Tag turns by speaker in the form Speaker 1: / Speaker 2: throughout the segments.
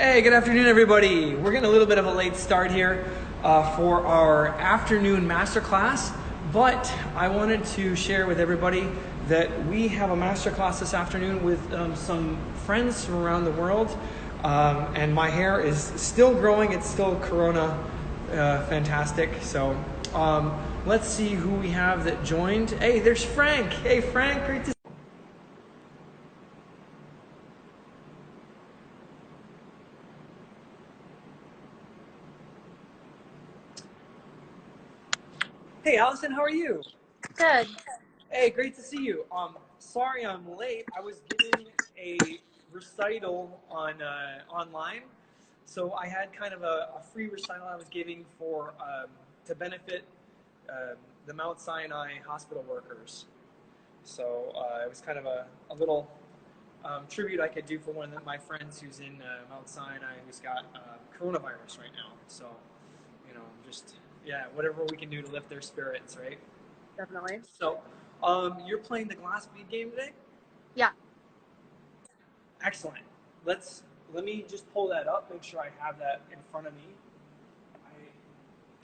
Speaker 1: Hey, good afternoon, everybody. We're getting a little bit of a late start here for our afternoon masterclass, but I wanted to share with everybody that we have a masterclass this afternoon with some friends from around the world, and my hair is still growing. It's still Corona fantastic. So let's see who we have that joined. Hey, there's Frank. Hey, Frank, great to see you. Hey, Allison, how are you?
Speaker 2: Good.
Speaker 1: Hey, great to see you. Sorry I'm late. I was giving a recital on online, so I had kind of a free recital I was giving for to benefit the Mount Sinai hospital workers. So it was kind of a little tribute I could do for one of my friends who's in Mount Sinai who's got coronavirus right now. So, just whatever we can do to lift their spirits, right?
Speaker 2: Definitely.
Speaker 1: So, you're playing the glass bead game today?
Speaker 2: Yeah.
Speaker 1: Excellent. Let me just pull that up, make sure I have that in front of me.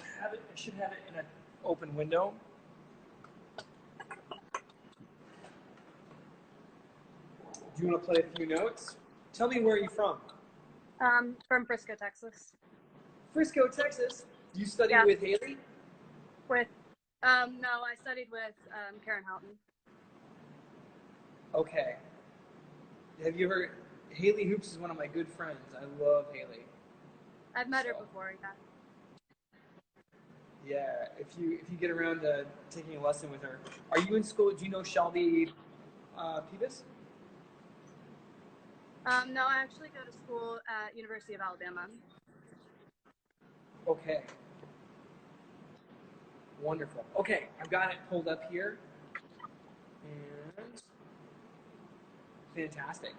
Speaker 1: I should have it in an open window. Do you want to play a few notes? Tell me where you're from.
Speaker 2: From Frisco, Texas.
Speaker 1: Frisco, Texas. You study with Haley?
Speaker 2: No, I studied with Karen Houghton.
Speaker 1: Okay. Have you ever? Haley Hoops is one of my good friends. I love Haley.
Speaker 2: I've met her before.
Speaker 1: Yeah. If you get around to taking a lesson with her, are you in school? Do you know Shelby Peebus?
Speaker 2: No, I actually go to school at University of Alabama.
Speaker 1: Okay. Wonderful. Okay, I've got it pulled up here. And fantastic.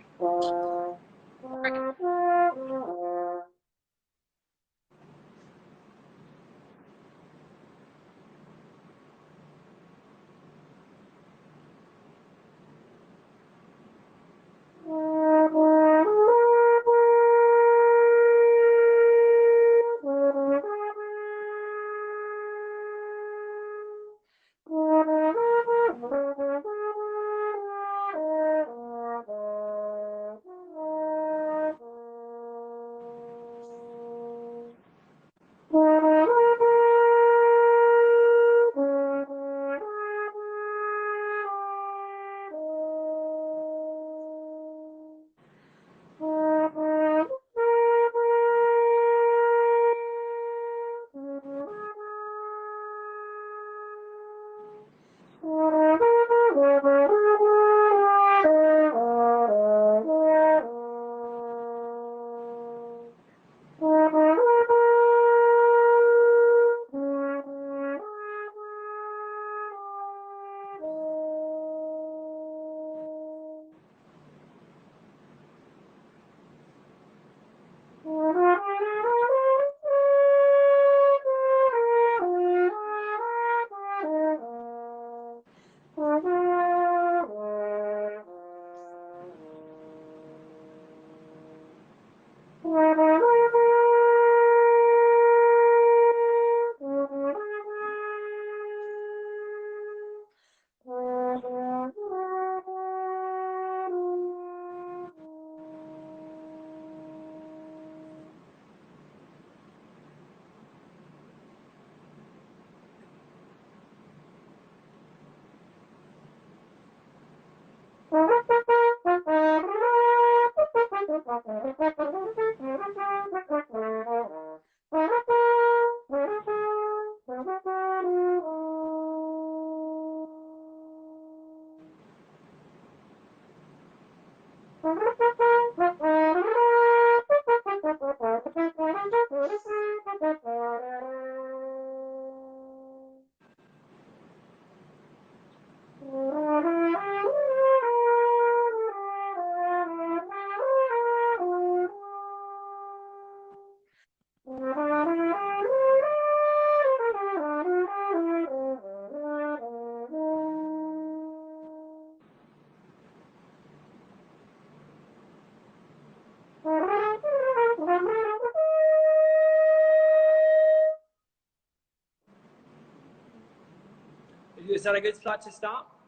Speaker 1: is that a good spot to stop?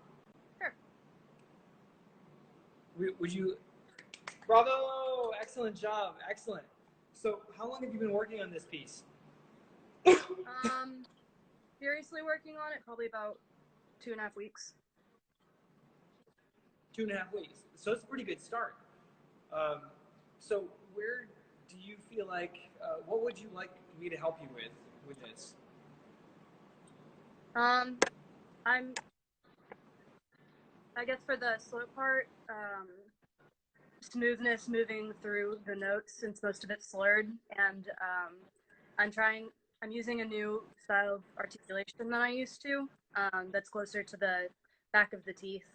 Speaker 2: Sure.
Speaker 1: Would you? Bravo! Excellent job. Excellent. So, how long have you been working on this piece?
Speaker 2: Seriously working on it, probably about 2.5 weeks.
Speaker 1: 2.5 weeks. So it's a pretty good start. So where do you feel like, what would you like me to help you with this?
Speaker 2: I guess for the slow part, smoothness moving through the notes since most of it's slurred, and I'm using a new style of articulation than I used to, that's closer to the back of the teeth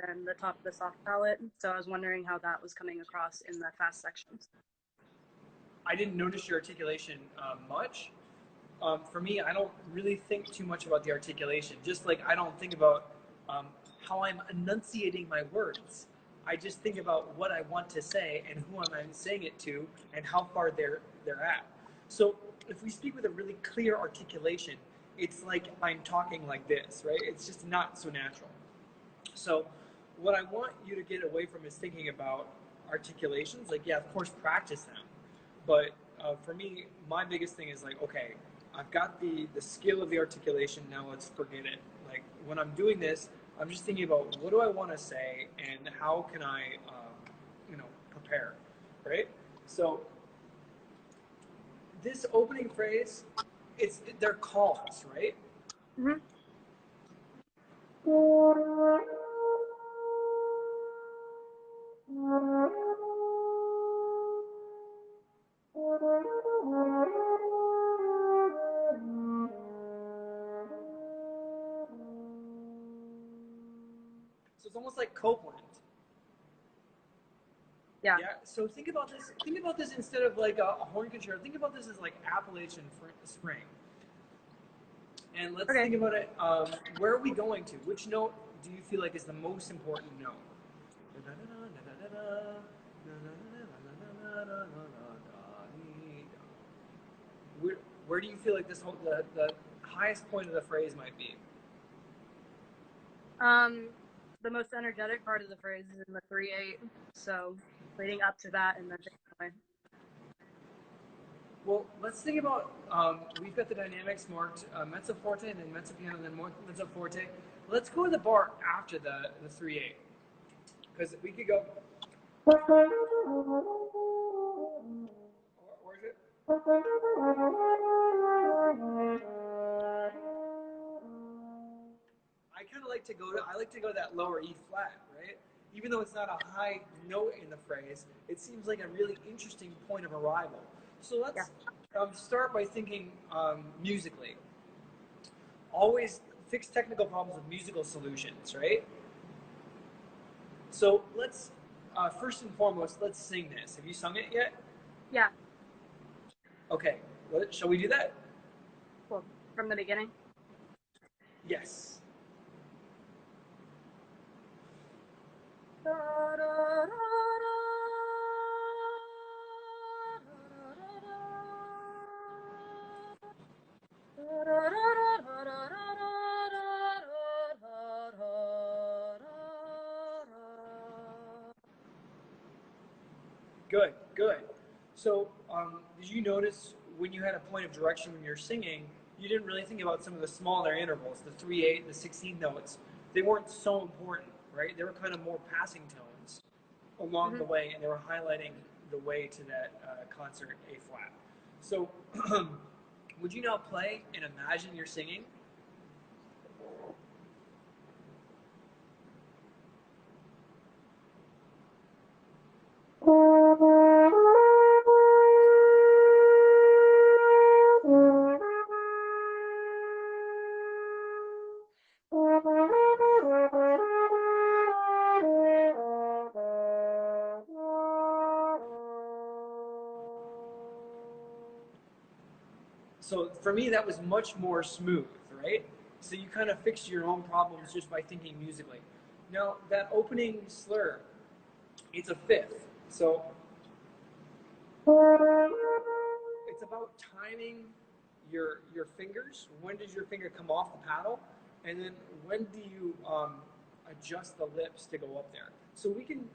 Speaker 2: than the top of the soft palate. So I was wondering how that was coming across in the fast sections.
Speaker 1: I didn't notice your articulation much. For me, I don't really think too much about the articulation. Just like I don't think about how I'm enunciating my words. I just think about what I want to say and who I'm saying it to and how far they're at. So if we speak with a really clear articulation, it's like I'm talking like this, right? It's just not so natural. So what I want you to get away from is thinking about articulations. Like, yeah, of course, practice them. But for me, my biggest thing is like, okay, I've got the skill of the articulation. Now let's forget it. Like when I'm doing this, I'm just thinking about what do I want to say and how can I, prepare, right? So this opening phrase, they're calls, right?
Speaker 2: Mm-hmm.
Speaker 1: So it's almost like Copeland.
Speaker 2: Yeah.
Speaker 1: Yeah. So think about this. Think about this instead of like a horn concerto. Think about this as like Appalachian Spring. And let's think about it. Where are we going to? Which note do you feel like is the most important note? Where do you feel like this whole the highest point of the phrase might be?
Speaker 2: The most energetic part of the phrase is in the 3/8, so leading up to that and then away.
Speaker 1: Well, let's think about, we've got the dynamics marked mezzo forte and then mezzo piano and then mezzo forte. Let's go to the bar after the 3/8. Because we could go. Or is it? I like to go to that lower E flat, right? Even though it's not a high note in the phrase, it seems like a really interesting point of arrival. So let's start by thinking musically. Always fix technical problems with musical solutions, right? So let's, first and foremost, let's sing this. Have you sung it yet?
Speaker 2: Yeah.
Speaker 1: Okay, shall we do that?
Speaker 2: Well, from the beginning?
Speaker 1: Yes. Good, good. So, did you notice when you had a point of direction when you're singing, you didn't really think about some of the smaller intervals, the 3/8, the 16 notes. They weren't so important, right? They were kind of more passing tones along the way, and they were highlighting the way to that concert A flat. So, would you now play and imagine you're singing? So for me, that was much more smooth, right? So you kind of fix your own problems just by thinking musically. Now, that opening slur, it's a fifth. So it's about timing your fingers. When does your finger come off the paddle? and then when do you adjust the lips to go up there? So we can,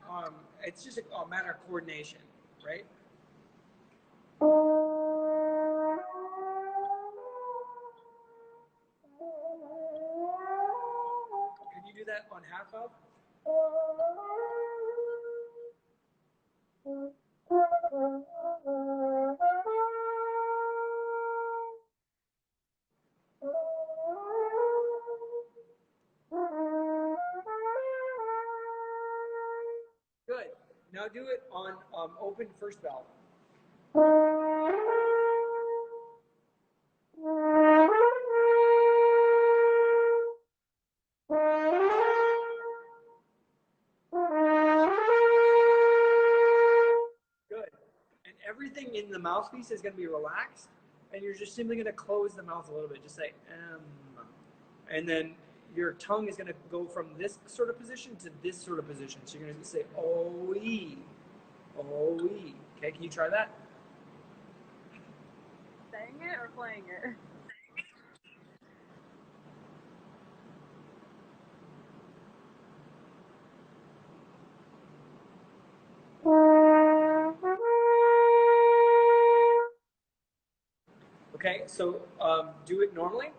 Speaker 1: it's just a matter of coordination, right? Can you do that on half of? Good. Now do it on open first valve. Good. And everything in the mouthpiece is going to be relaxed, and you're just simply going to close the mouth a little bit. Just say, and then your tongue is going to go from this sort of position to this sort of position. So you're going to say, oh-ee, oh-ee. Okay, can you try that?
Speaker 2: Saying it or playing it?
Speaker 1: Okay, so do it normally.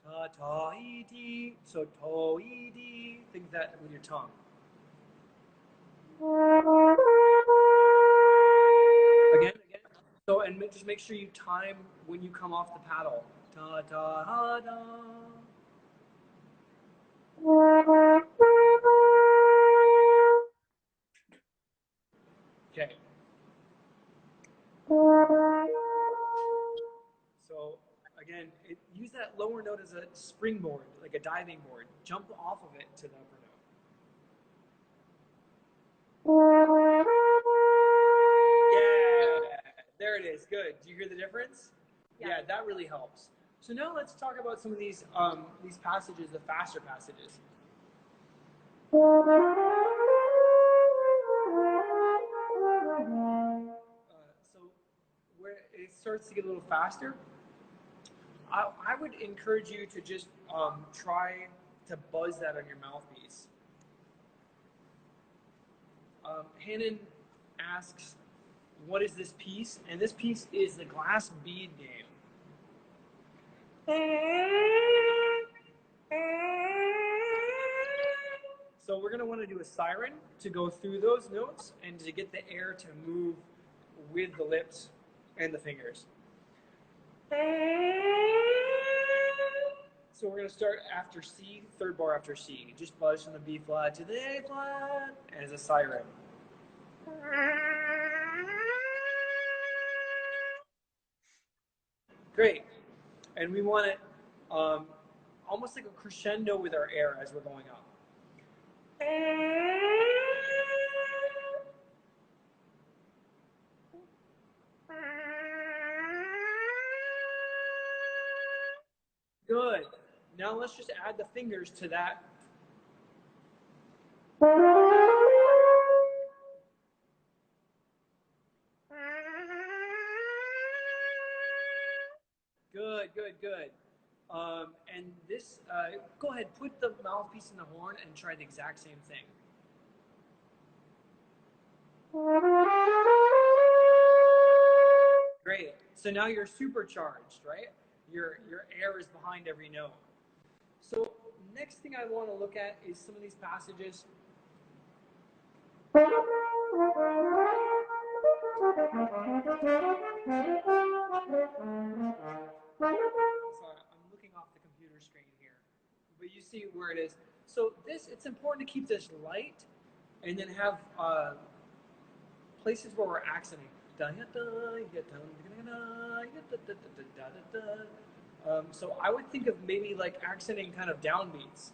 Speaker 1: Ta-ta-ee-dee. So to-ee-dee. Think that with your tongue. Again. So, and just make sure you time when you come off the paddle. Ta-ta-ha-da. Okay. So again, use that lower note as a springboard, like a diving board. Jump off of it to the upper note. Yeah, there it is. Good. Do you hear the difference? Yeah, that really helps. So now let's talk about some of these passages, the faster passages. So where it starts to get a little faster, I would encourage you to just try to buzz that on your mouthpiece. Hannon asks, what is this piece? And this piece is the glass bead game. So we're going to want to do a siren to go through those notes and to get the air to move with the lips and the fingers. So we're going to start after C, third bar after C. Just buzz from the B flat to the A flat as a siren. Great. And we want it almost like a crescendo with our air as we're going up. Good. Now let's just add the fingers to that. Good, good, good. And this, go ahead, put the mouthpiece in the horn and try the exact same thing. Great. So now you're supercharged, right? Your air is behind every note. So next thing I want to look at is some of these passages. Sorry, I'm looking off the computer screen here, but you see where it is. So it's important to keep this light, and then have places where we're accenting. So I would think of maybe like accenting kind of downbeats.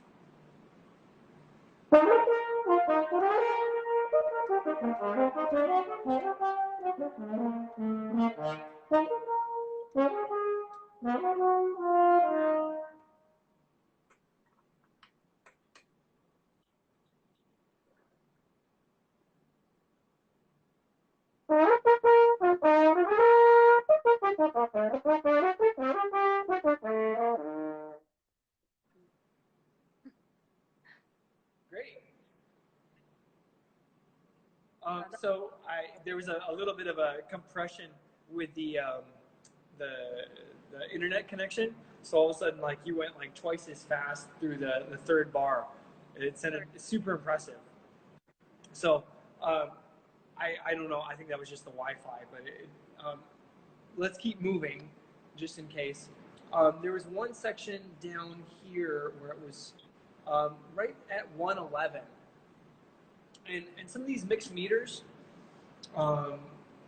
Speaker 1: there was a little bit of a compression with the internet connection. So all of a sudden, like you went like twice as fast through the third bar. It sounded super impressive. So I don't know. I think that was just the Wi-Fi, but let's keep moving, just in case. There was one section down here where it was right at 111, and some of these mixed meters,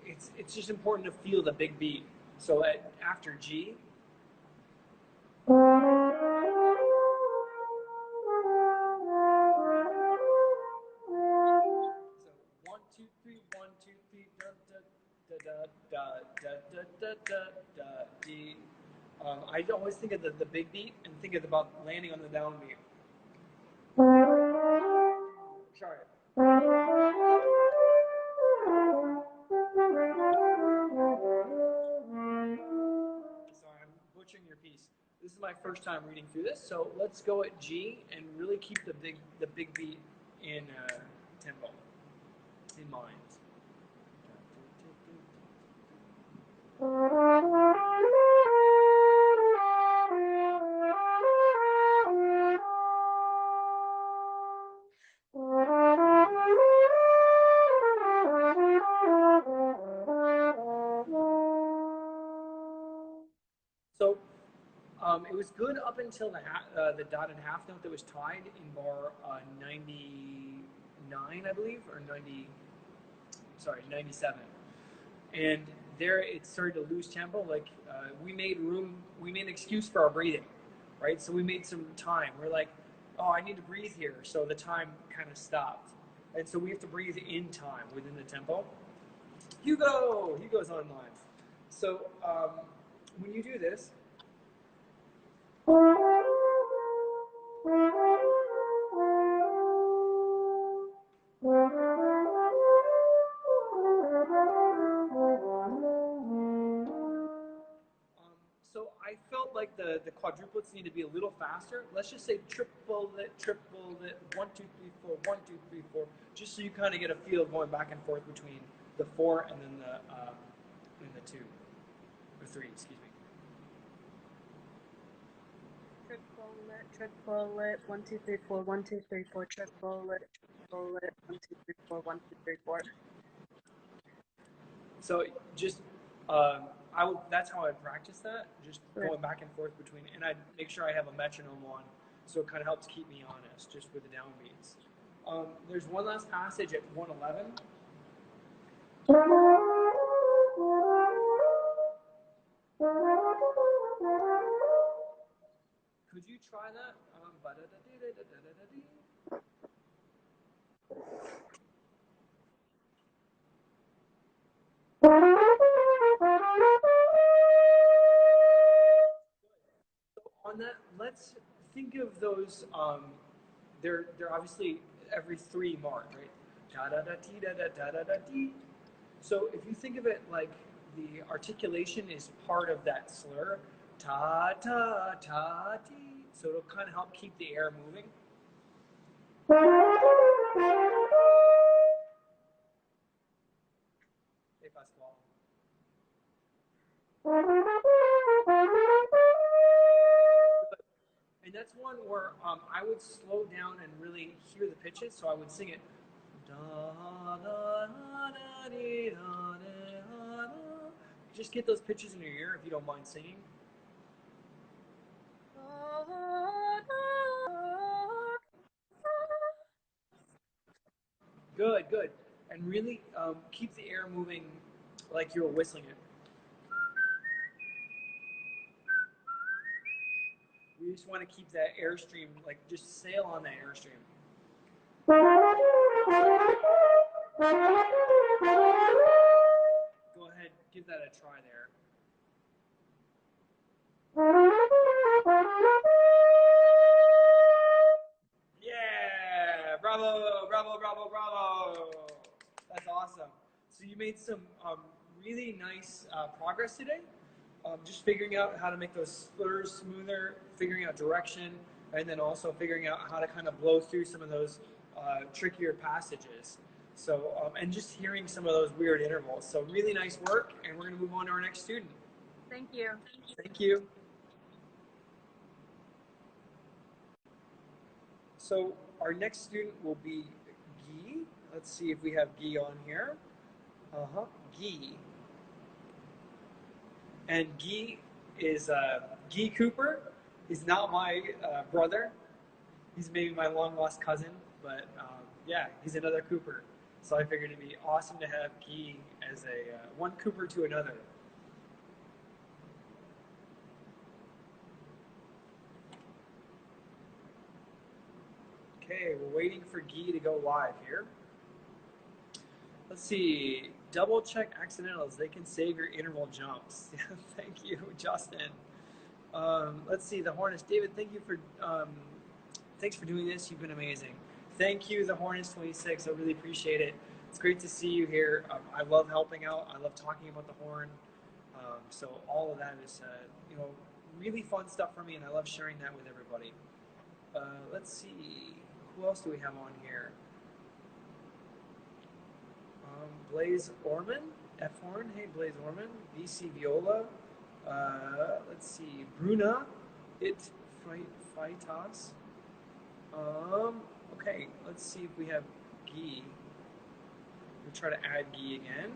Speaker 1: it's just important to feel the big beat. So after G. So 1, 2, 3, 1, 2, 3, da da da da da da da da D. I always think of the big beat and think about landing on the downbeat. Sorry. Sorry, I'm butchering your piece. This is my first time reading through this, so let's go at G and really keep the big beat in tempo in mind. So it was good up until the dotted half note that was tied in bar 99, I believe, or 97. And there it started to lose tempo. Like we made an excuse for our breathing, right? So we made some time. We're like, oh, I need to breathe here. So the time kind of stopped. And so we have to breathe in time within the tempo. Hugo's online. So when you do this, so I felt like the quadruplets need to be a little faster. Let's just say triple it, 1, 2, 3, 4, 1, 2, 3, 4, just so you kind of get a feel going back and forth between the 4 and then the 2 or 3, excuse me.
Speaker 2: Triple it, 1, 2, 3, 4, 1, 2, 3, 4, triple it, 1, 2, 3, 4, 1, 2, 3, 4.
Speaker 1: So just that's how I practice that, just going back and forth between, and I make sure I have a metronome on, so it kind of helps keep me honest, just with the downbeats. There's one last passage at 111. Could you try that? On that, let's think of those. They're obviously every 3 mark, right? Da da da ti da da da da da ti. So if you think of it like the articulation is part of that slur, ta ta ta ti. So it'll kind of help keep the air moving. Hey, Pasquale. And that's one where I would slow down and really hear the pitches, so I would sing it. Just get those pitches in your ear if you don't mind singing. Good, good. And really keep the air moving like you're whistling it. We just want to keep that airstream, like just sail on that airstream. Go ahead, give that a try there. Yeah! Bravo, bravo, bravo, bravo! That's awesome. So you made some really nice progress today. Just figuring out how to make those slurs smoother, figuring out direction, and then also figuring out how to kind of blow through some of those trickier passages. So, and just hearing some of those weird intervals. So really nice work, and we're going to move on to our next student.
Speaker 2: Thank you.
Speaker 1: Thank you. So our next student will be Guy. Let's see if we have Guy on here. Guy. And Guy is Guy Cooper. He's not my brother. He's maybe my long-lost cousin, but yeah, he's another Cooper. So I figured it'd be awesome to have Guy as a one Cooper to another. Okay, we're waiting for Guy to go live here. Let's see. Double check accidentals. They can save your interval jumps. Thank you, Justin. Let's see. The Hornets. David, thank you for thanks for doing this. You've been amazing. Thank you, the Hornets 26. I really appreciate it. It's great to see you here. I love helping out. I love talking about the horn. So all of that is really fun stuff for me, and I love sharing that with everybody. Let's see. Who else do we have on here? Blaze Orman, F horn. Hey, Blaze Orman. VC Viola. Let's see. Bruna, It Freitas. Okay, let's see if we have Guy. We'll try to add Guy again.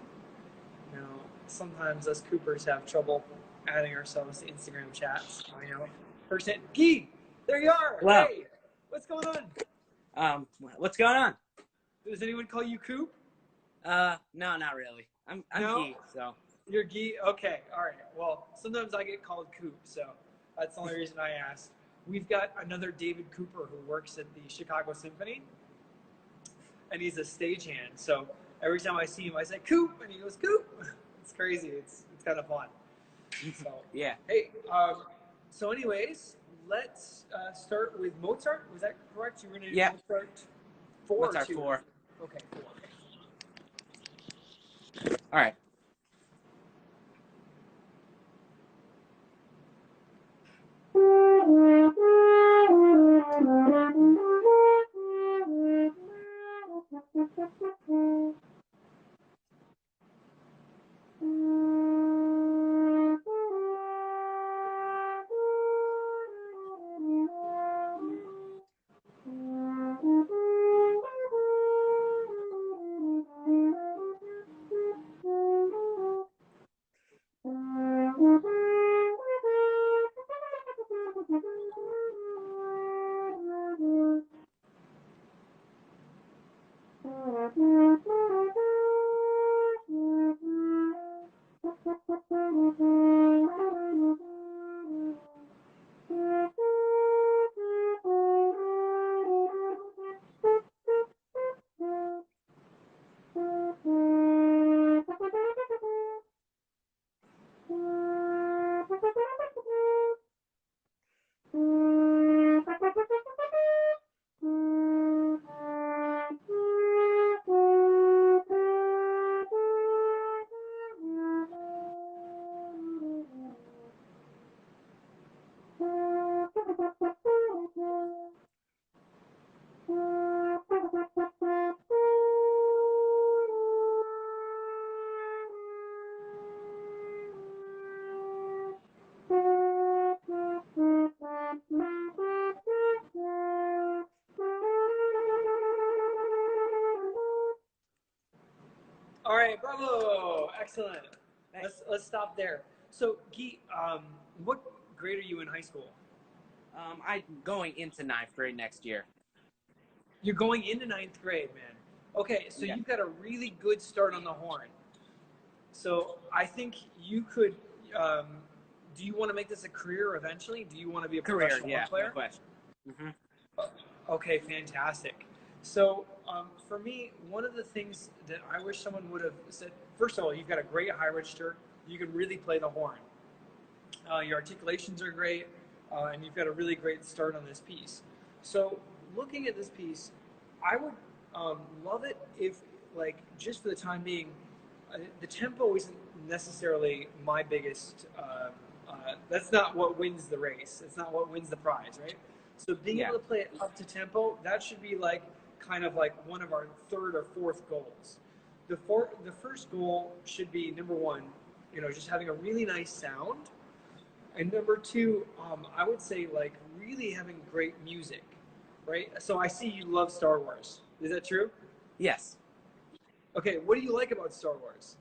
Speaker 1: Now, sometimes us Coopers have trouble adding ourselves to Instagram chats. I know. Person, Guy, there you are.
Speaker 3: Hello.
Speaker 1: Hey, what's going
Speaker 3: on? What's going on?
Speaker 1: Does anyone call you Coop?
Speaker 3: No, not really. I'm
Speaker 1: no?
Speaker 3: Guy, so.
Speaker 1: You're Guy? Okay, all right. Well, sometimes I get called Coop, so that's the only reason I asked. We've got another David Cooper who works at the Chicago Symphony, and he's a stagehand. So every time I see him, I say, Coop, and he goes, Coop. It's crazy. It's kind of fun. So,
Speaker 3: yeah.
Speaker 1: Hey, so anyways, let's start with Mozart. Was that correct? You were going to do Mozart 4
Speaker 3: Mozart
Speaker 1: or 2?
Speaker 3: 4.
Speaker 1: Okay, 4.
Speaker 3: All right.
Speaker 1: All right, bravo, excellent. Let's stop there. So, Guy, what grade are you in high school?
Speaker 3: I'm going into 9th grade next year.
Speaker 1: You're going into 9th grade, man. Okay, so you've got a really good start on the horn. So I think you could. Do you want to make this a career eventually? Do you want to be a professional horn player?
Speaker 3: No question. Mm-hmm.
Speaker 1: Okay, fantastic. So for me, one of the things that I wish someone would have said, first of all, you've got a great high register. You can really play the horn. Your articulations are great, and you've got a really great start on this piece. So looking at this piece, I would love it if, like, just for the time being, the tempo isn't necessarily my biggest, that's not what wins the race. It's not what wins the prize, right? So being able to play it up to tempo, that should be like kind of like one of our third or fourth goals. The first goal should be number one, just having a really nice sound, and number two, I would say like really having great music, right? So I see you love Star Wars. Is that true?
Speaker 3: Yes.
Speaker 1: Okay, what do you like about Star Wars?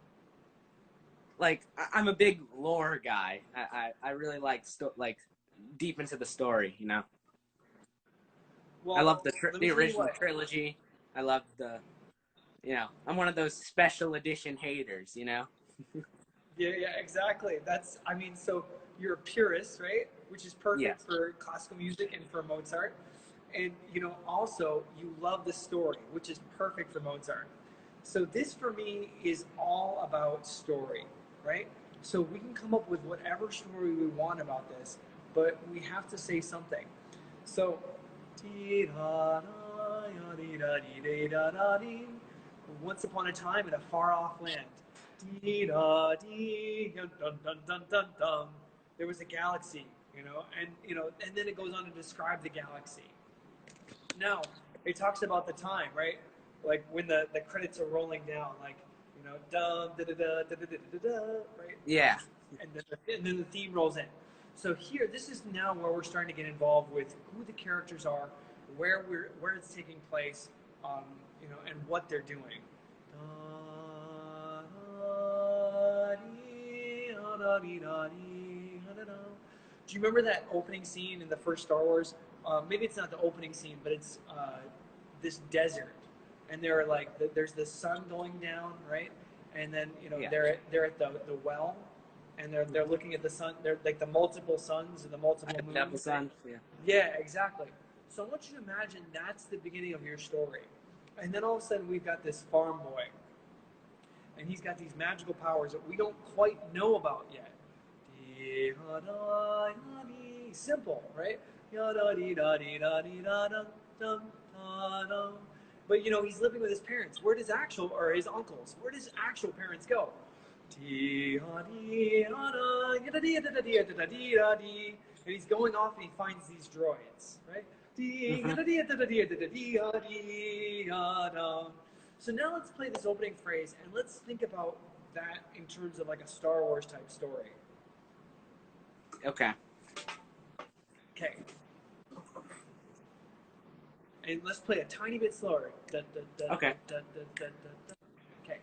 Speaker 3: Like I'm a big lore guy. I really like deep into the story.
Speaker 1: Well,
Speaker 3: I love
Speaker 1: let me
Speaker 3: the
Speaker 1: tell you
Speaker 3: original
Speaker 1: what.
Speaker 3: trilogy. I love I'm one of those special edition haters.
Speaker 1: Yeah, exactly. So you're a purist, right? Which is perfect
Speaker 3: Yes.
Speaker 1: for classical music and for Mozart. And, also you love the story, which is perfect for Mozart. So this for me is all about story, right? So we can come up with whatever story we want about this, but we have to say something. So, once upon a time in a far off land, there was a galaxy, and then it goes on to describe the galaxy. Now, it talks about the time, right? Like when the credits are rolling down, like, dum, da da da da da da da, right?
Speaker 3: Yeah.
Speaker 1: And then the theme rolls in. So here, this is now where we're starting to get involved with who the characters are, where it's taking place, and what they're doing. Do you remember that opening scene in the first Star Wars? Maybe it's not the opening scene, but it's this desert, and there's the sun going down, right? And then
Speaker 3: Yeah.
Speaker 1: they're at the well, and they're looking at the sun. They're like the multiple suns and the multiple moons.
Speaker 3: Double sun. Yeah.
Speaker 1: Yeah, exactly. So I want you to imagine that's the beginning of your story, and then all of a sudden we've got this farm boy, and he's got these magical powers that we don't quite know about yet. Simple, right? But he's living with his parents. Where does his uncles? Where does actual parents go? And he's going off and he finds these droids, right? So now let's play this opening phrase and let's think about that in terms of like a Star Wars type story.
Speaker 3: Okay.
Speaker 1: Okay. And let's play a tiny bit slower.
Speaker 3: Okay.
Speaker 1: Okay.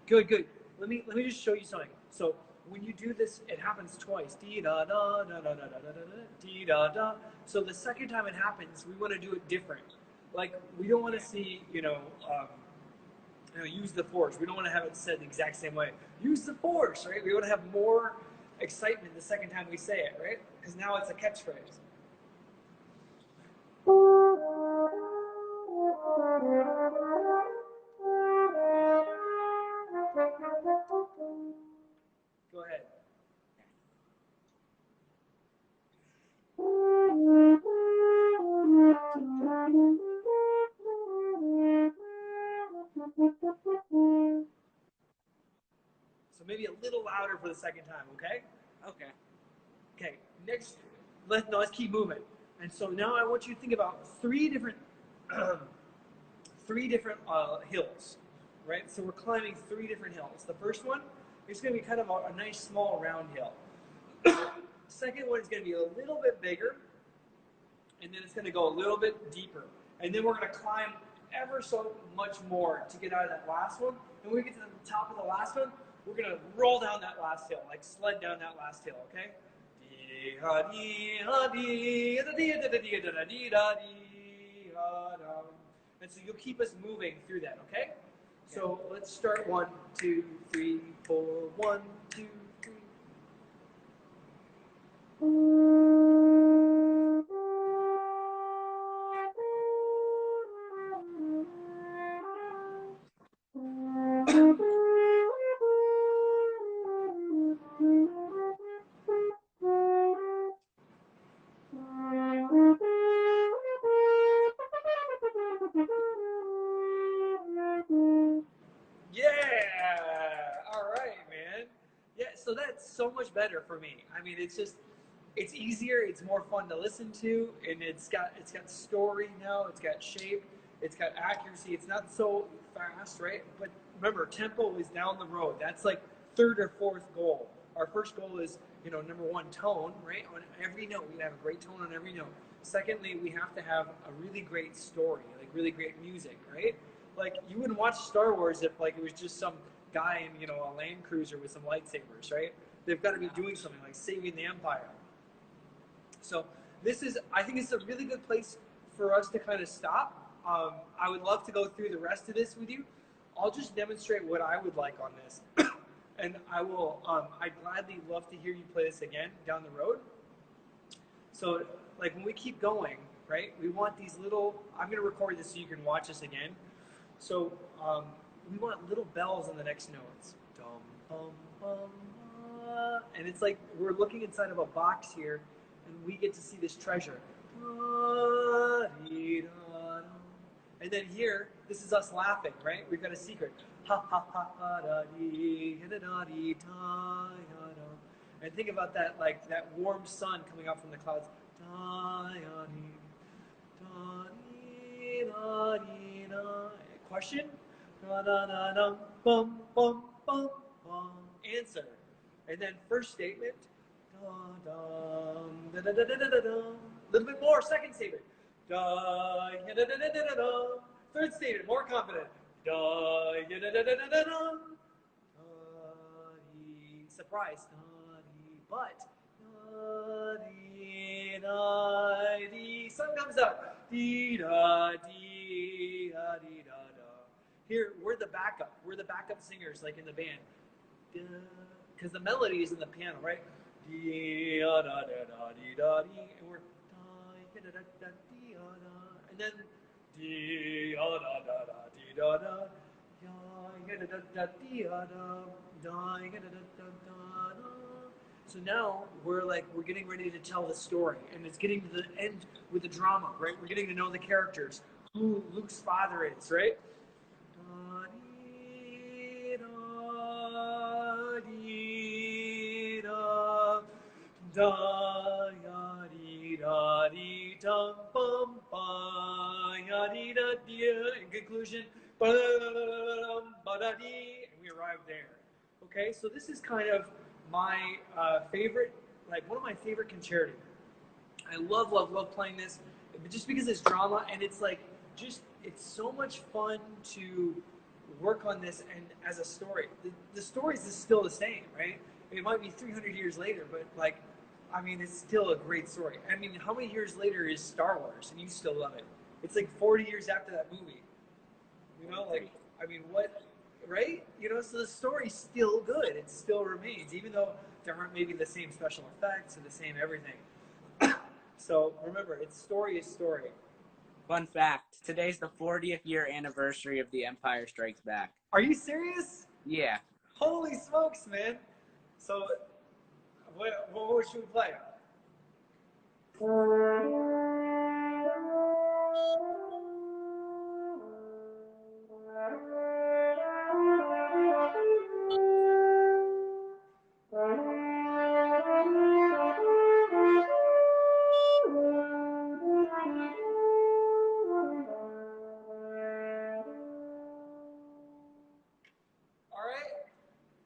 Speaker 1: Good. Let me just show you something. So when you do this, it happens twice. Dee da da da da da da da da dee da da. So the second time it happens, we want to do it different. Like we don't want to see, use the force. We don't want to have it said the exact same way. Use the force, right? We want to have more excitement the second time we say it, right? Because now it's a catchphrase. Go ahead. So maybe a little louder for the second time, okay?
Speaker 3: Okay.
Speaker 1: Okay, next, let's keep moving. And so now I want you to think about three different hills, right? So we're climbing three different hills. The first one is going to be kind of a nice small round hill. Second one is going to be a little bit bigger, and then it's going to go a little bit deeper. And then we're going to climb ever so much more to get out of that last one. And when we get to the top of the last one, we're going to roll down that last hill, like sled down that last hill, okay? And so you'll keep us moving through that, okay? So let's start 1, 2, 3, 4. 1, 2, 3. Yeah! All right, man. that's so much better for me. I mean, it's just, it's easier, it's more fun to listen to, and it's got story now, it's got shape, it's got accuracy. It's not so fast, right? But remember, tempo is down the road. That's like third or fourth goal. Our first goal is, number one, tone, right? On every note, we have a great tone on every note. Secondly, we have to have a really great story, like really great music, right? Like you wouldn't watch Star Wars if like it was just some guy in a Land Cruiser with some lightsabers, right? They've got to be doing something like saving the Empire. So I think it's a really good place for us to kind of stop. I would love to go through the rest of this with you. I'll just demonstrate what I would like on this. And I will, I'd gladly love to hear you play this again down the road. So like when we keep going, right, we want these little, I'm going to record this so you can watch this again. So we want little bells on the next notes. Dum, bum, bum, and it's like we're looking inside of a box here, and we get to see this treasure. And then here, this is us laughing, right? We've got a secret. Ha ha ha ha da dee da da dee da da. And think about that, like that warm sun coming out from the clouds. Da da dee da dee da. Question? Da da da da bum bum bum bum. Answer. And then first statement. Da da da da da da da. A little bit more. Second statement. Da da da da da da. Third statement, more confident. Da da da da da da da. Surprise. But sun comes up. Dee da dee da dee da da. Here we're the backup. We're the backup singers, like in the band, because the melody is in the piano, right? Dee da da da dee da dee, and we're da da da da dee da da, and then dee da da da da dee da da, da da da da dee da da, da da da da da. So now we're getting ready to tell the story, and it's getting to the end with the drama, right? We're getting to know the characters, who Luke's father is, right? Da ya dee da dee dum bum ba ya dee da dee. In conclusion, ba da dee, and we arrive there. Okay, so this is kind of my favorite, like one of my favorite concerti. I love playing this, just because it's drama, and it's like it's so much fun to work on this, and as a story, the story is still the same, right? It might be 300 years later, but like, I mean, it's still a great story. I mean, how many years later is Star Wars, and you still love it? It's like 40 years after that movie. Like, I mean, what, right? So the story's still good. It still remains, even though there aren't maybe the same special effects or the same everything. So remember, it's story is story.
Speaker 3: Fun fact, today's the 40th year anniversary of The Empire Strikes Back.
Speaker 1: Are you serious?
Speaker 3: Yeah.
Speaker 1: Holy smokes, man. So what should we play?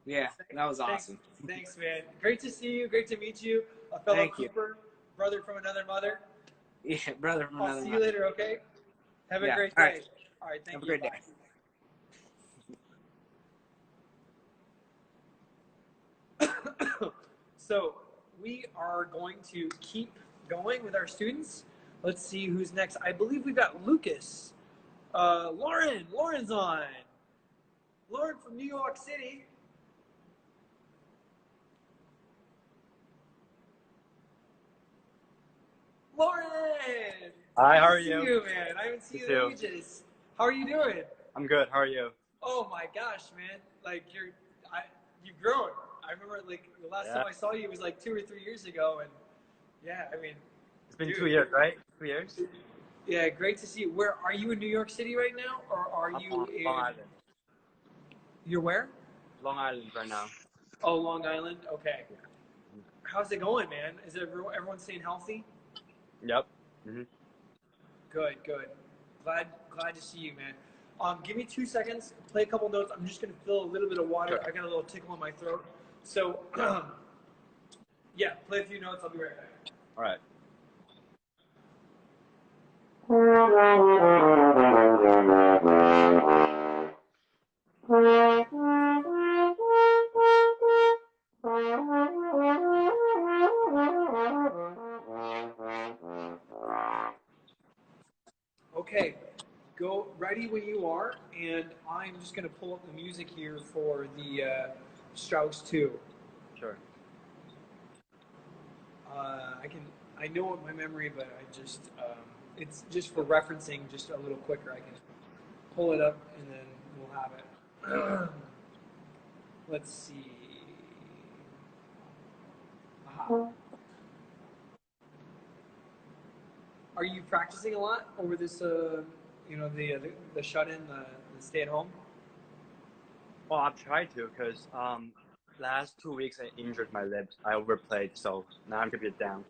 Speaker 3: Yeah, that was awesome.
Speaker 1: Thanks, man. Great to see you. Great to meet you. A fellow
Speaker 3: Thank you.
Speaker 1: Cooper, brother from another mother.
Speaker 3: Yeah, brother from another
Speaker 1: I'll see
Speaker 3: mother.
Speaker 1: you later, okay? Have a great day. All right, thank you.
Speaker 3: Have a great day.
Speaker 1: So we are going to keep going with our students. Let's see who's next. I believe we've got Lucas. Lauren's on. Lauren from New York City. Lauren!
Speaker 4: Hi, how are
Speaker 1: Good to
Speaker 4: you?
Speaker 1: see you, man. I haven't seen you in ages. How are you doing?
Speaker 4: I'm good. How are you?
Speaker 1: Oh my gosh, man! Like you've grown. I remember like the last time I saw you was like 2 or 3 years ago, and yeah, I mean,
Speaker 4: it's been 2 years, right? 2 years.
Speaker 1: Yeah, great to see you. Where are you in New York City right now, or are you in
Speaker 4: Long Island?
Speaker 1: You're where?
Speaker 4: Long Island right now.
Speaker 1: Oh, Long Island. Okay. How's it going, man? Is everyone staying healthy?
Speaker 4: Yep. Mm-hmm.
Speaker 1: Good, good. Glad to see you, man. Give me 2 seconds. Play a couple notes. I'm just gonna fill a little bit of water.
Speaker 4: Sure.
Speaker 1: I got a little tickle in my throat. So, yeah, play a few notes. I'll be right back.
Speaker 4: All right.
Speaker 1: Okay, go ready when you are, and I'm just gonna pull up the music here for the Strauss 2.
Speaker 4: Sure.
Speaker 1: I know it by memory, but it's just for referencing just a little quicker. I can pull it up and then we'll have it. Let's see. Aha. Are you practicing a lot over this, the shut-in, the stay at home?
Speaker 4: Well, I've tried to because last 2 weeks I injured my lips. I overplayed, so now I'm gonna be down.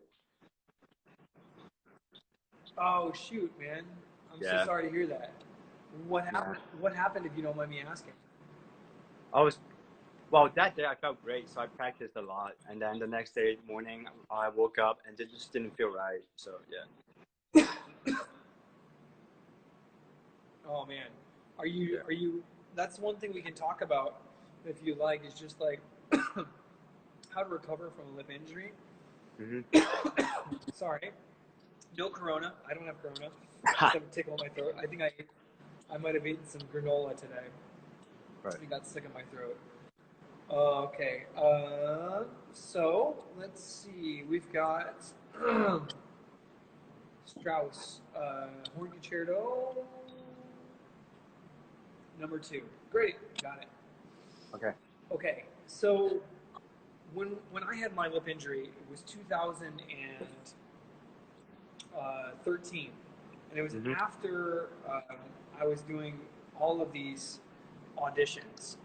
Speaker 1: Oh shoot, man! I'm so sorry to hear that. What happened?
Speaker 4: Yeah.
Speaker 1: What happened, if you don't mind me asking?
Speaker 4: Well, that day I felt great, so I practiced a lot, and then the next day morning I woke up and it just didn't feel right. So yeah.
Speaker 1: Oh man, are you? That's one thing we can talk about, if you like, is just like how to recover from a lip injury.
Speaker 4: Mm-hmm.
Speaker 1: Sorry, no corona. I don't have corona. I have a tickle in my throat. I think I might have eaten some granola today.
Speaker 4: Right.
Speaker 1: It got stuck in my throat. Okay. So let's see. We've got Strauss, horn concerto, number 2. Great. Got it.
Speaker 4: Okay.
Speaker 1: Okay. So when I had my lip injury, it was 2013, and it was after I was doing all of these auditions,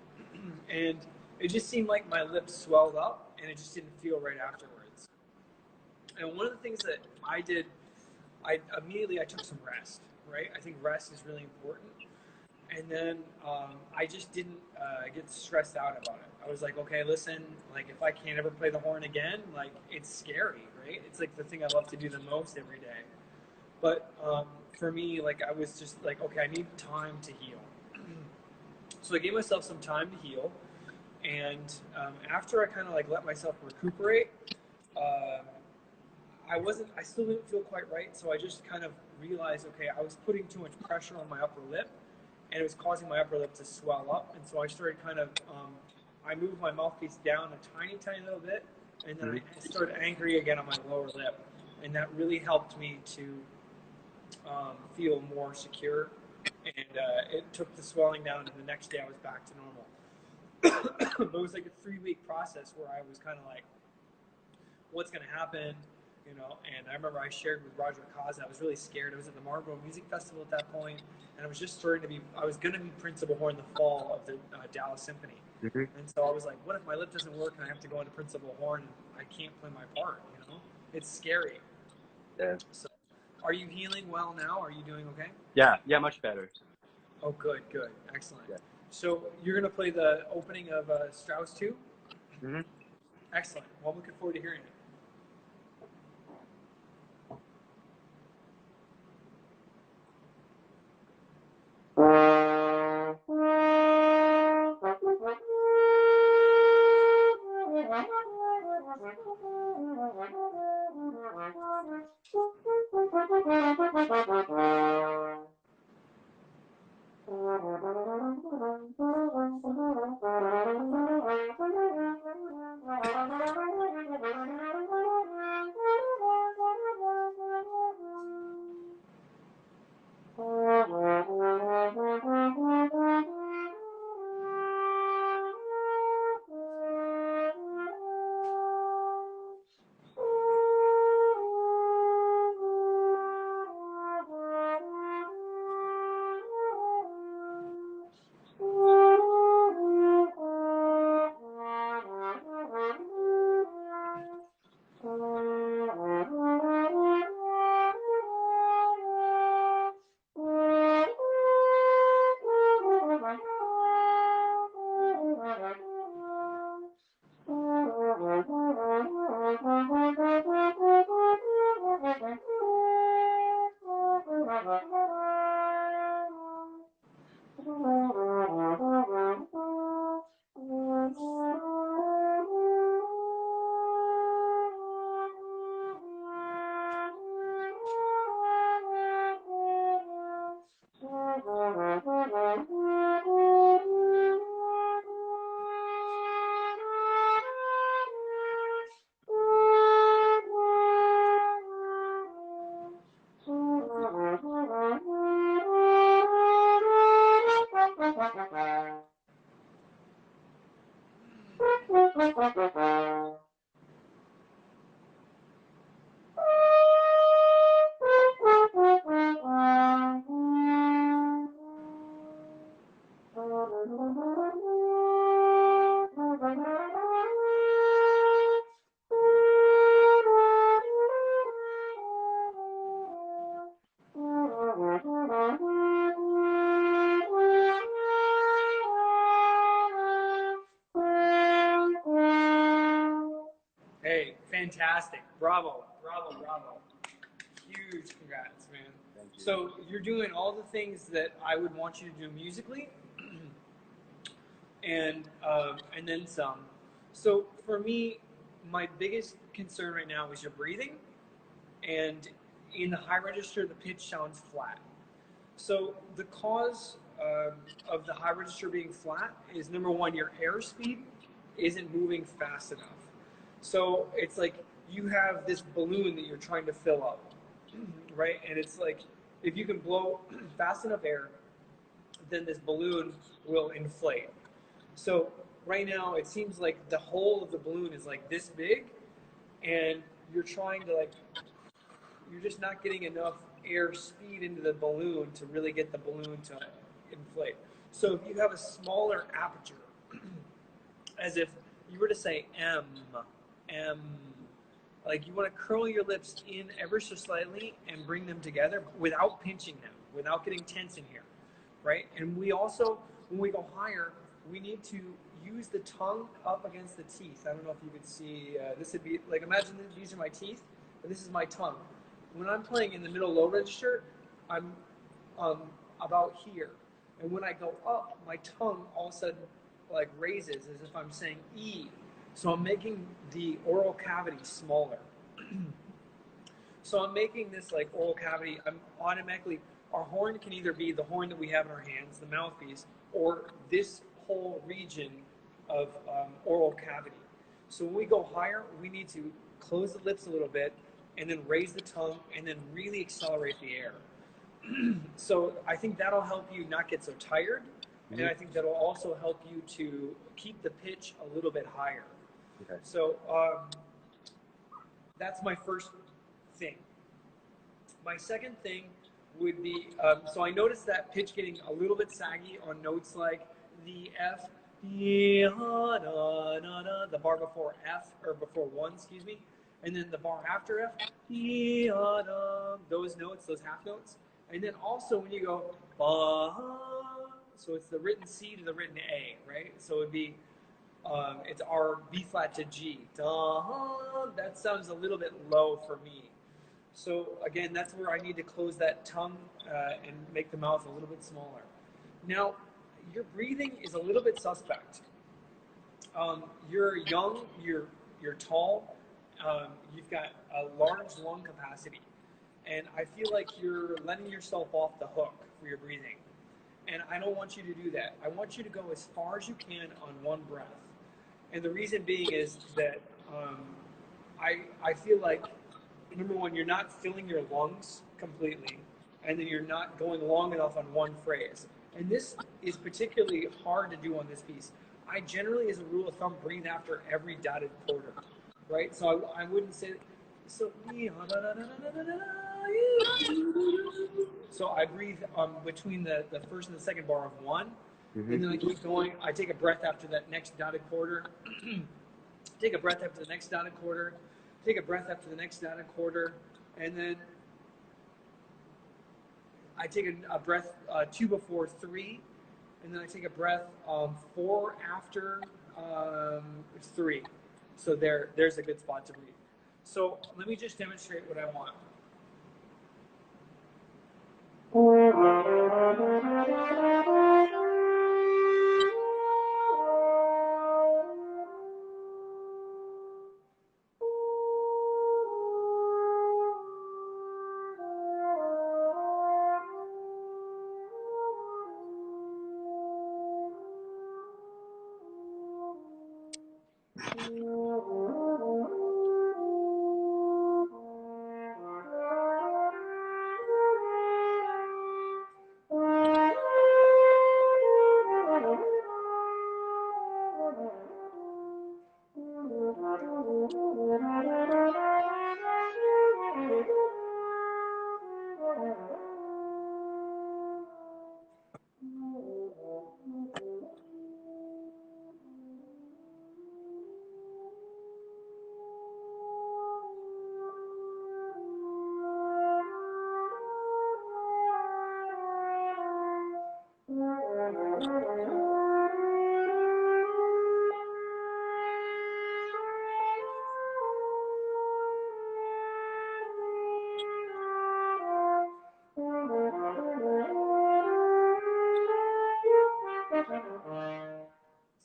Speaker 1: and it just seemed like my lips swelled up, and it just didn't feel right afterwards. And one of the things that I did, I took some rest. Right, I think rest is really important. And then I just didn't get stressed out about it. I was like, okay, listen, like if I can't ever play the horn again, like it's scary, right? It's like the thing I love to do the most every day. But for me, like I was just like, okay, I need time to heal. So I gave myself some time to heal. And after I kind of like let myself recuperate, I still didn't feel quite right. So I just kind of realized, okay, I was putting too much pressure on my upper lip, and it was causing my upper lip to swell up. And so I started kind of, I moved my mouthpiece down a tiny, tiny little bit, and then I started angry again on my lower lip. And that really helped me to feel more secure. And it took the swelling down, and the next day I was back to normal. But it was like a 3-week process where I was kind of like, what's going to happen? You know, and I remember I shared with Roger Cause, I was really scared. I was at the Marlboro Music Festival at that point, and I was just starting to be, I was going to be principal horn the fall of the Dallas Symphony.
Speaker 4: Mm-hmm.
Speaker 1: And so I was like, what if my lip doesn't work and I have to go into principal horn and I can't play my part, you know? It's scary.
Speaker 4: Yeah.
Speaker 1: So are you healing well now? Are you doing okay?
Speaker 4: Yeah, much better.
Speaker 1: Oh, good, good. Excellent.
Speaker 4: Yeah.
Speaker 1: So you're going to play the opening of Strauss 2?
Speaker 4: Mm-hmm.
Speaker 1: Excellent. Well, I'm looking forward to hearing it. Hey, fantastic. Bravo, bravo, bravo. Huge congrats, man.
Speaker 4: Thank you.
Speaker 1: So you're doing all the things that I would want you to do musically, and then some. So for me, my biggest concern right now is your breathing, and in the high register, the pitch sounds flat. So the cause of the high register being flat is number one, your airspeed isn't moving fast enough. So it's like you have this balloon that you're trying to fill up, right? And it's like if you can blow fast enough air, then this balloon will inflate. So right now it seems like the hole of the balloon is like this big, and you're trying to like you're just not getting enough air speed into the balloon to really get the balloon to inflate. So if you have a smaller aperture, as if you were to say M, like you want to curl your lips in ever so slightly and bring them together without pinching them, without getting tense in here, right? And we also, when we go higher, we need to use the tongue up against the teeth. I don't know if you could see, this would be, like imagine that these are my teeth, and this is my tongue. When I'm playing in the middle low register, I'm about here. And when I go up, my tongue all of a sudden like raises as if I'm saying E. So I'm making the oral cavity smaller. So I'm making this like oral cavity, I'm automatically, our horn can either be the horn that we have in our hands, the mouthpiece, or this whole region of oral cavity. So when we go higher, we need to close the lips a little bit and then raise the tongue and then really accelerate the air. So I think that'll help you not get so tired. And I think that'll also help you to keep the pitch a little bit higher.
Speaker 4: Okay.
Speaker 1: So that's my first thing. My second thing would be, so I noticed that pitch getting a little bit saggy on notes like the F, the bar before F, or before one, excuse me, and then the bar after F, those notes, those half notes. And then also when you go, so it's the written C to the written A, right? So it'd be, it's our B flat to G. That sounds a little bit low for me. So again, that's where I need to close that tongue and make the mouth a little bit smaller. Now, your breathing is a little bit suspect. You're young, you're tall, you've got a large lung capacity, and I feel like you're letting yourself off the hook for your breathing. And I don't want you to do that. I want you to go as far as you can on one breath. And the reason being is that I feel like, number one, you're not filling your lungs completely, and then you're not going long enough on one phrase. And this is particularly hard to do on this piece. I generally, as a rule of thumb, breathe after every dotted quarter, right? So I wouldn't say, so I breathe between the first and the second bar of one, and then I keep going. I take a breath after that next dotted quarter, take a breath after the next dotted quarter, take a breath after the next dotted quarter, and then I take a breath two before three, and then I take a breath four after three. So there's a good spot to breathe. So let me just demonstrate what I want.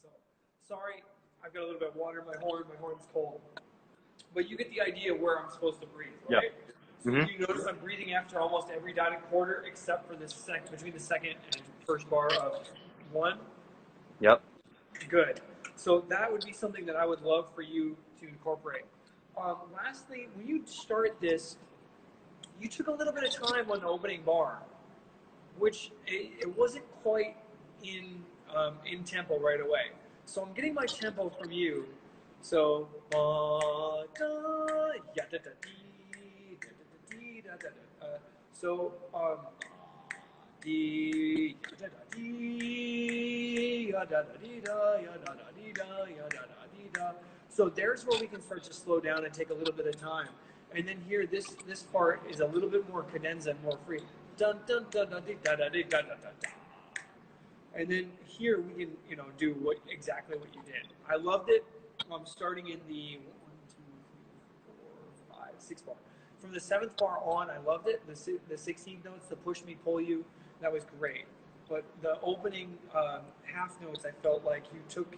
Speaker 1: So, sorry, I've got a little bit of water in my horn. My horn's cold. But you get the idea where I'm supposed to breathe, right?
Speaker 4: Yep.
Speaker 1: So you notice I'm breathing after almost every dotted quarter except for the between the second and first bar of 1.
Speaker 4: Yep.
Speaker 1: Good. So that would be something that I would love for you to incorporate. Lastly, when you start this, you took a little bit of time on the opening bar, which it wasn't quite in tempo right away. So I'm getting my tempo from you. So so so there's where we can start to slow down and take a little bit of time. And then here, this part is a little bit more cadenza and more free. Dun, dun, dun, dun, dun, dun, dun, dun, dun, dun. And then here we can, do exactly what you did. I loved it. I'm starting in the 1, 2, 3, 4, 5, 6 bar. From the 7th bar on, I loved it. The 16th notes, the push me, pull you, that was great. But the opening half notes, I felt like you took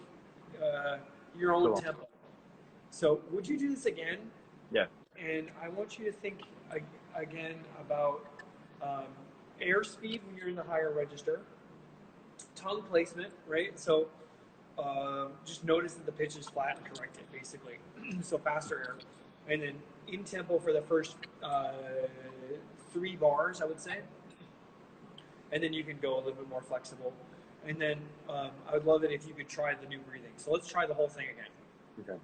Speaker 1: your own tempo. So would you do this again?
Speaker 4: Yeah.
Speaker 1: And I want you to think again about airspeed when you're in the higher register, tongue placement, right? So just notice that the pitch is flat and correct it, basically. So faster air. And then in tempo for the first 3 bars, I would say. And then you can go a little bit more flexible. And then I would love it if you could try the new breathing. So let's try the whole thing again.
Speaker 4: Okay.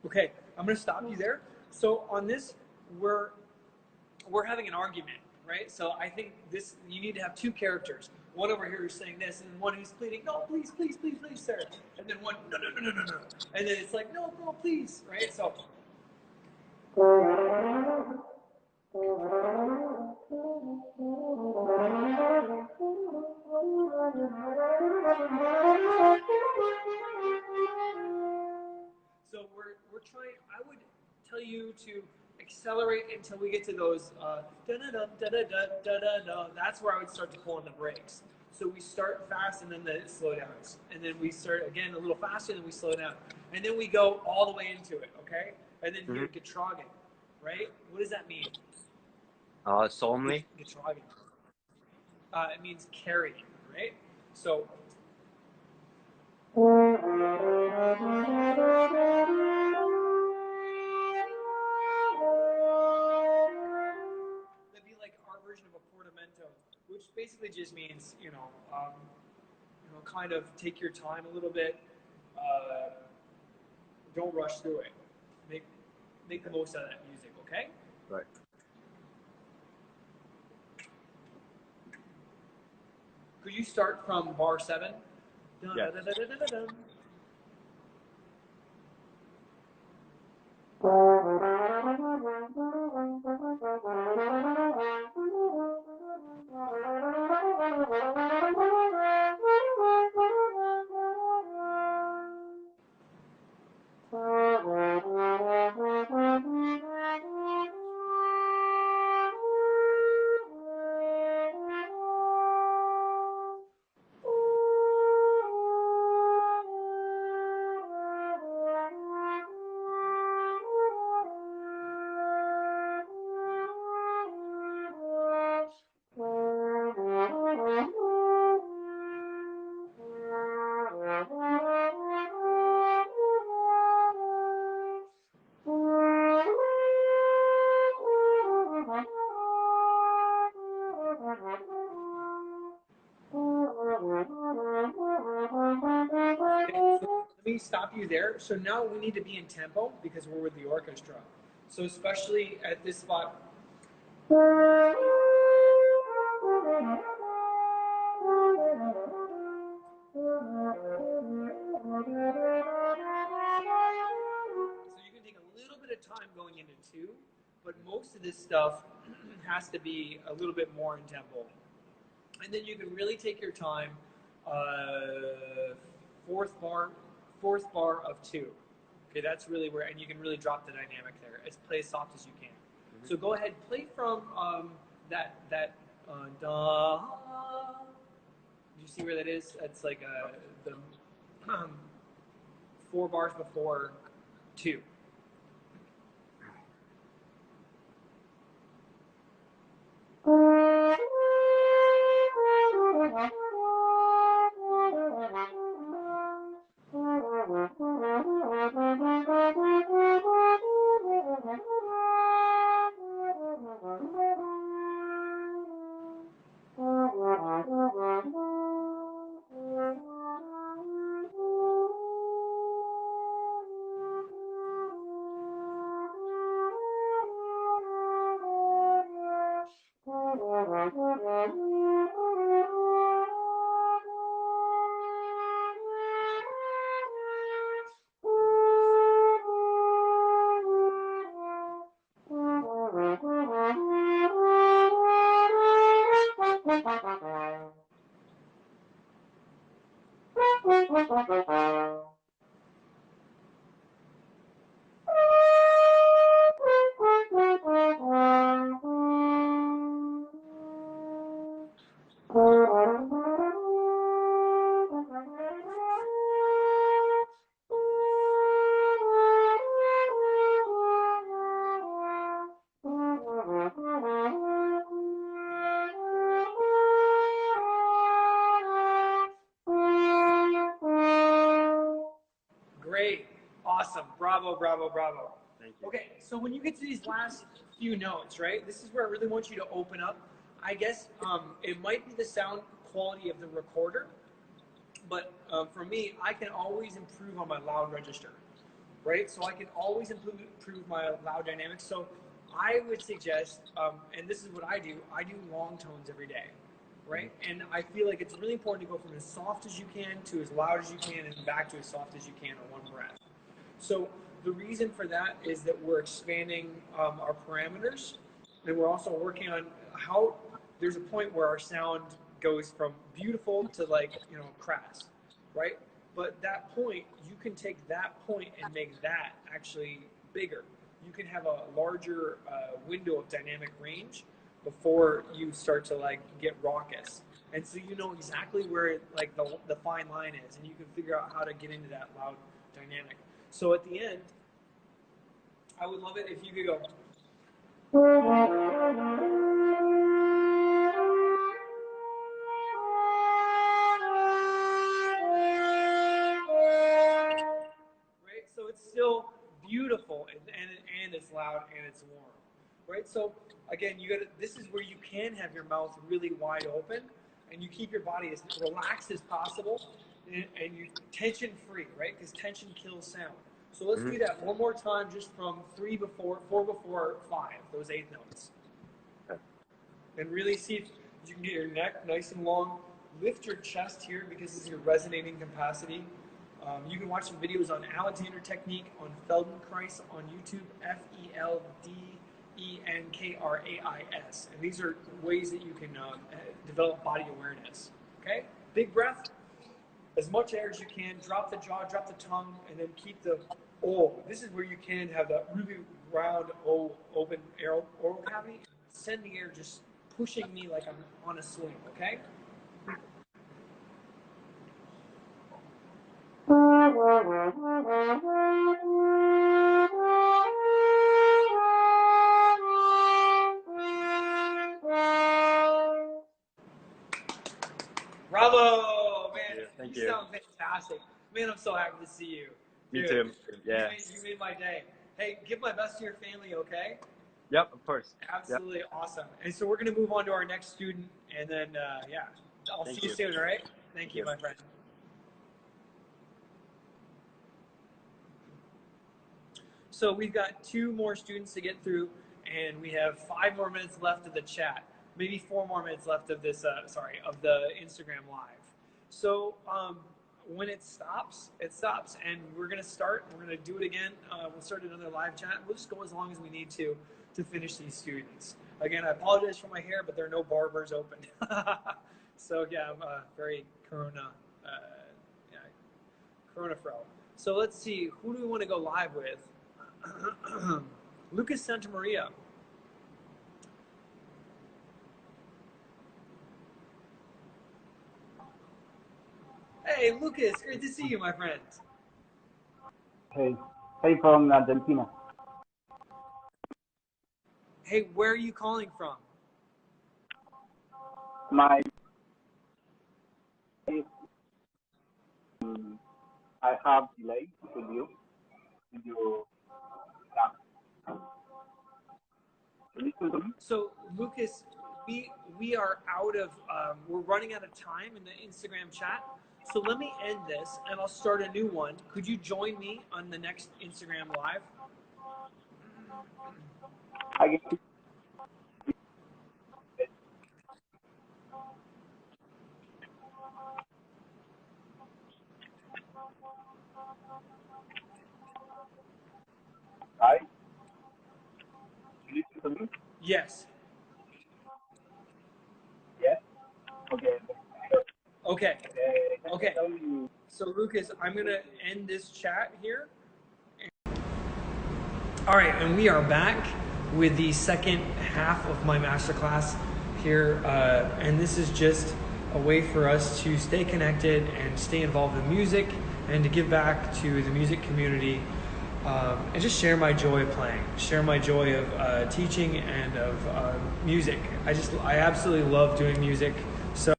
Speaker 1: Okay, I'm going to stop you there. So on this, we're having an argument, right? So I think you need to have 2 characters. One over here who's saying this, and one who's pleading, no, please, please, please, please, sir. And then one, no, no, no, no, no, no. And then it's like, no, no, please, right? So. So we're trying. I would tell you to accelerate until we get to those da-da-da-da-da-da-da-da. That's where I would start to pull on the brakes. So we start fast and then the slow downs. And then we start again a little faster and then we slow down. And then we go all the way into it, okay? And then here, getragen, right? What does that mean?
Speaker 4: Solemnly.
Speaker 1: Getragen. It means carry, right? So. That'd be like our version of a portamento, which basically just means, kind of take your time a little bit. Don't rush through it. Make the most out of that music, okay?
Speaker 4: Right.
Speaker 1: Could you start from bar 7?
Speaker 4: Yeah.
Speaker 1: me stop you there. So now we need to be in tempo because we're with the orchestra. So especially at this spot. So you can take a little bit of time going into 2, but most of this stuff has to be a little bit more in tempo. And then you can really take your time, fourth bar of 2. Okay, that's really where, and you can really drop the dynamic there. It's play as soft as you can. Mm-hmm. So go ahead, play from that da. Do you see where that is? That's like the 4 bars before 2. Great. Awesome. Bravo, bravo, bravo.
Speaker 4: Thank you.
Speaker 1: Okay, so when you get to these last few notes, right, this is where I really want you to open up. I guess it might be the sound quality of the recorder, but for me, I can always improve on my loud register, right? So I can always improve my loud dynamics. So I would suggest, and this is what I do long tones every day, right? And I feel like it's really important to go from as soft as you can to as loud as you can and back to as soft as you can in one breath. So the reason for that is that we're expanding our parameters, and we're also working on how there's a point where our sound goes from beautiful to crass, right? But that point, you can take that point and make that actually bigger. You can have a larger window of dynamic range before you start to get raucous. And so you know exactly where the fine line is, and you can figure out how to get into that loud dynamic. So at the end, I would love it if you could go. Right? So it's still beautiful and it's loud and it's warm. Right? So again, this is where you can have your mouth really wide open and you keep your body as relaxed as possible and you tension free, right? Because tension kills sound. So let's do that one more time, just from 4 before 5, those 8th notes.
Speaker 4: Okay.
Speaker 1: And really see if you can get your neck nice and long. Lift your chest here because this is your resonating capacity. You can watch some videos on Alexander Technique, on Feldenkrais, on YouTube, Feldenkrais. And these are ways that you can develop body awareness. Okay? Big breath. As much air as you can. Drop the jaw, drop the tongue, and then keep the This is where you can have that really round, open oral cavity. Send the air just pushing me like I'm on a swing, okay? Bravo, man.
Speaker 4: Thank
Speaker 1: you.
Speaker 4: You
Speaker 1: sound fantastic. Man, I'm so happy to see you.
Speaker 4: Me
Speaker 1: Dude,
Speaker 4: too. Yeah.
Speaker 1: You made my day. Hey, give my best to your family, okay?
Speaker 4: Yep, of course.
Speaker 1: Absolutely awesome. And so we're going to move on to our next student, and then, I'll see you soon, all right? Thank you, my friend. So we've got 2 more students to get through, and we have 5 more minutes left of the chat. Maybe 4 more minutes left of this, of the Instagram Live. So when it stops, and we're gonna start. We're gonna do it again. We'll start another live chat. We'll just go as long as we need to finish these students. Again, I apologize for my hair, but there are no barbers open. So yeah, I'm very Corona fro. So let's see, who do we want to go live with? Lucas Santamaria. Hey, Lucas, great to see you, my friend.
Speaker 5: Hey, from Argentina.
Speaker 1: Hey, where are you calling from?
Speaker 5: I have delay with you. Listen to me?
Speaker 1: So, Lucas, we are out of, we're running out of time in the Instagram chat. So let me end this, and I'll start a new one. Could you join me on the next Instagram Live?
Speaker 5: I get Hi. Listen to me?
Speaker 1: Yes.
Speaker 5: Yes. Okay.
Speaker 1: Okay. Okay. So, Lucas, I'm going to end this chat here. All right, and we are back with the second half of my masterclass here. And this is just a way for us to stay connected and stay involved in music and to give back to the music community and just share my joy of playing, share my joy of teaching and of music. I absolutely love doing music. So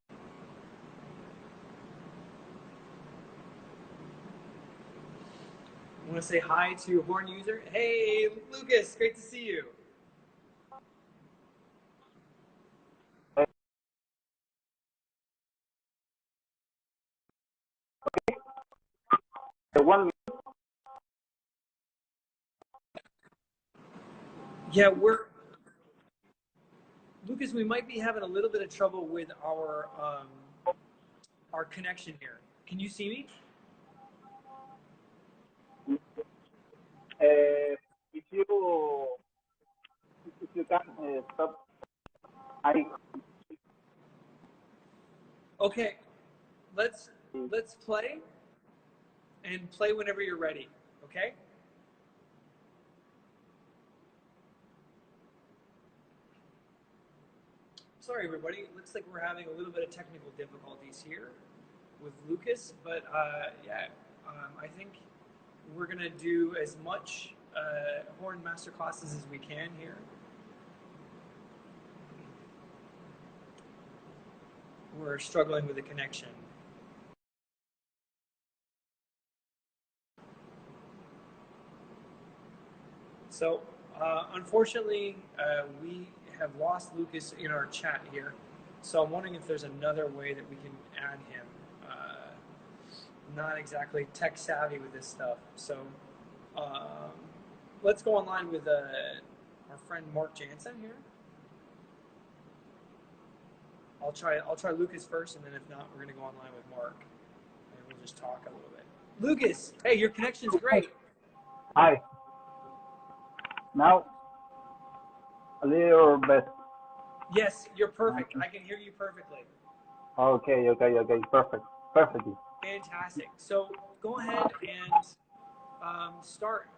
Speaker 1: I want to say hi to Horn User. Hey, Lucas, great to see you.
Speaker 5: One.
Speaker 1: Yeah, Lucas, we might be having a little bit of trouble with our connection here. Can you see me?
Speaker 5: If you can stop,
Speaker 1: Okay, let's play and play whenever you're ready. Okay. Sorry, everybody. It looks like we're having a little bit of technical difficulties here with Lucas, but yeah, I think we're gonna do as much horn master classes as we can here. We're struggling with the connection. So, unfortunately, we have lost Lucas in our chat here. So I'm wondering if there's another way that we can add him. Not exactly tech savvy with this stuff. So let's go online with our friend Mark Jansen here. I'll try Lucas first, and then if not, we're gonna go online with Mark, and we'll just talk a little bit. Lucas, hey, your connection's great.
Speaker 5: Hi. Now, a little bit.
Speaker 1: Yes, you're perfect. I can hear you perfectly.
Speaker 5: Okay. Perfectly.
Speaker 1: Fantastic. So go ahead and start.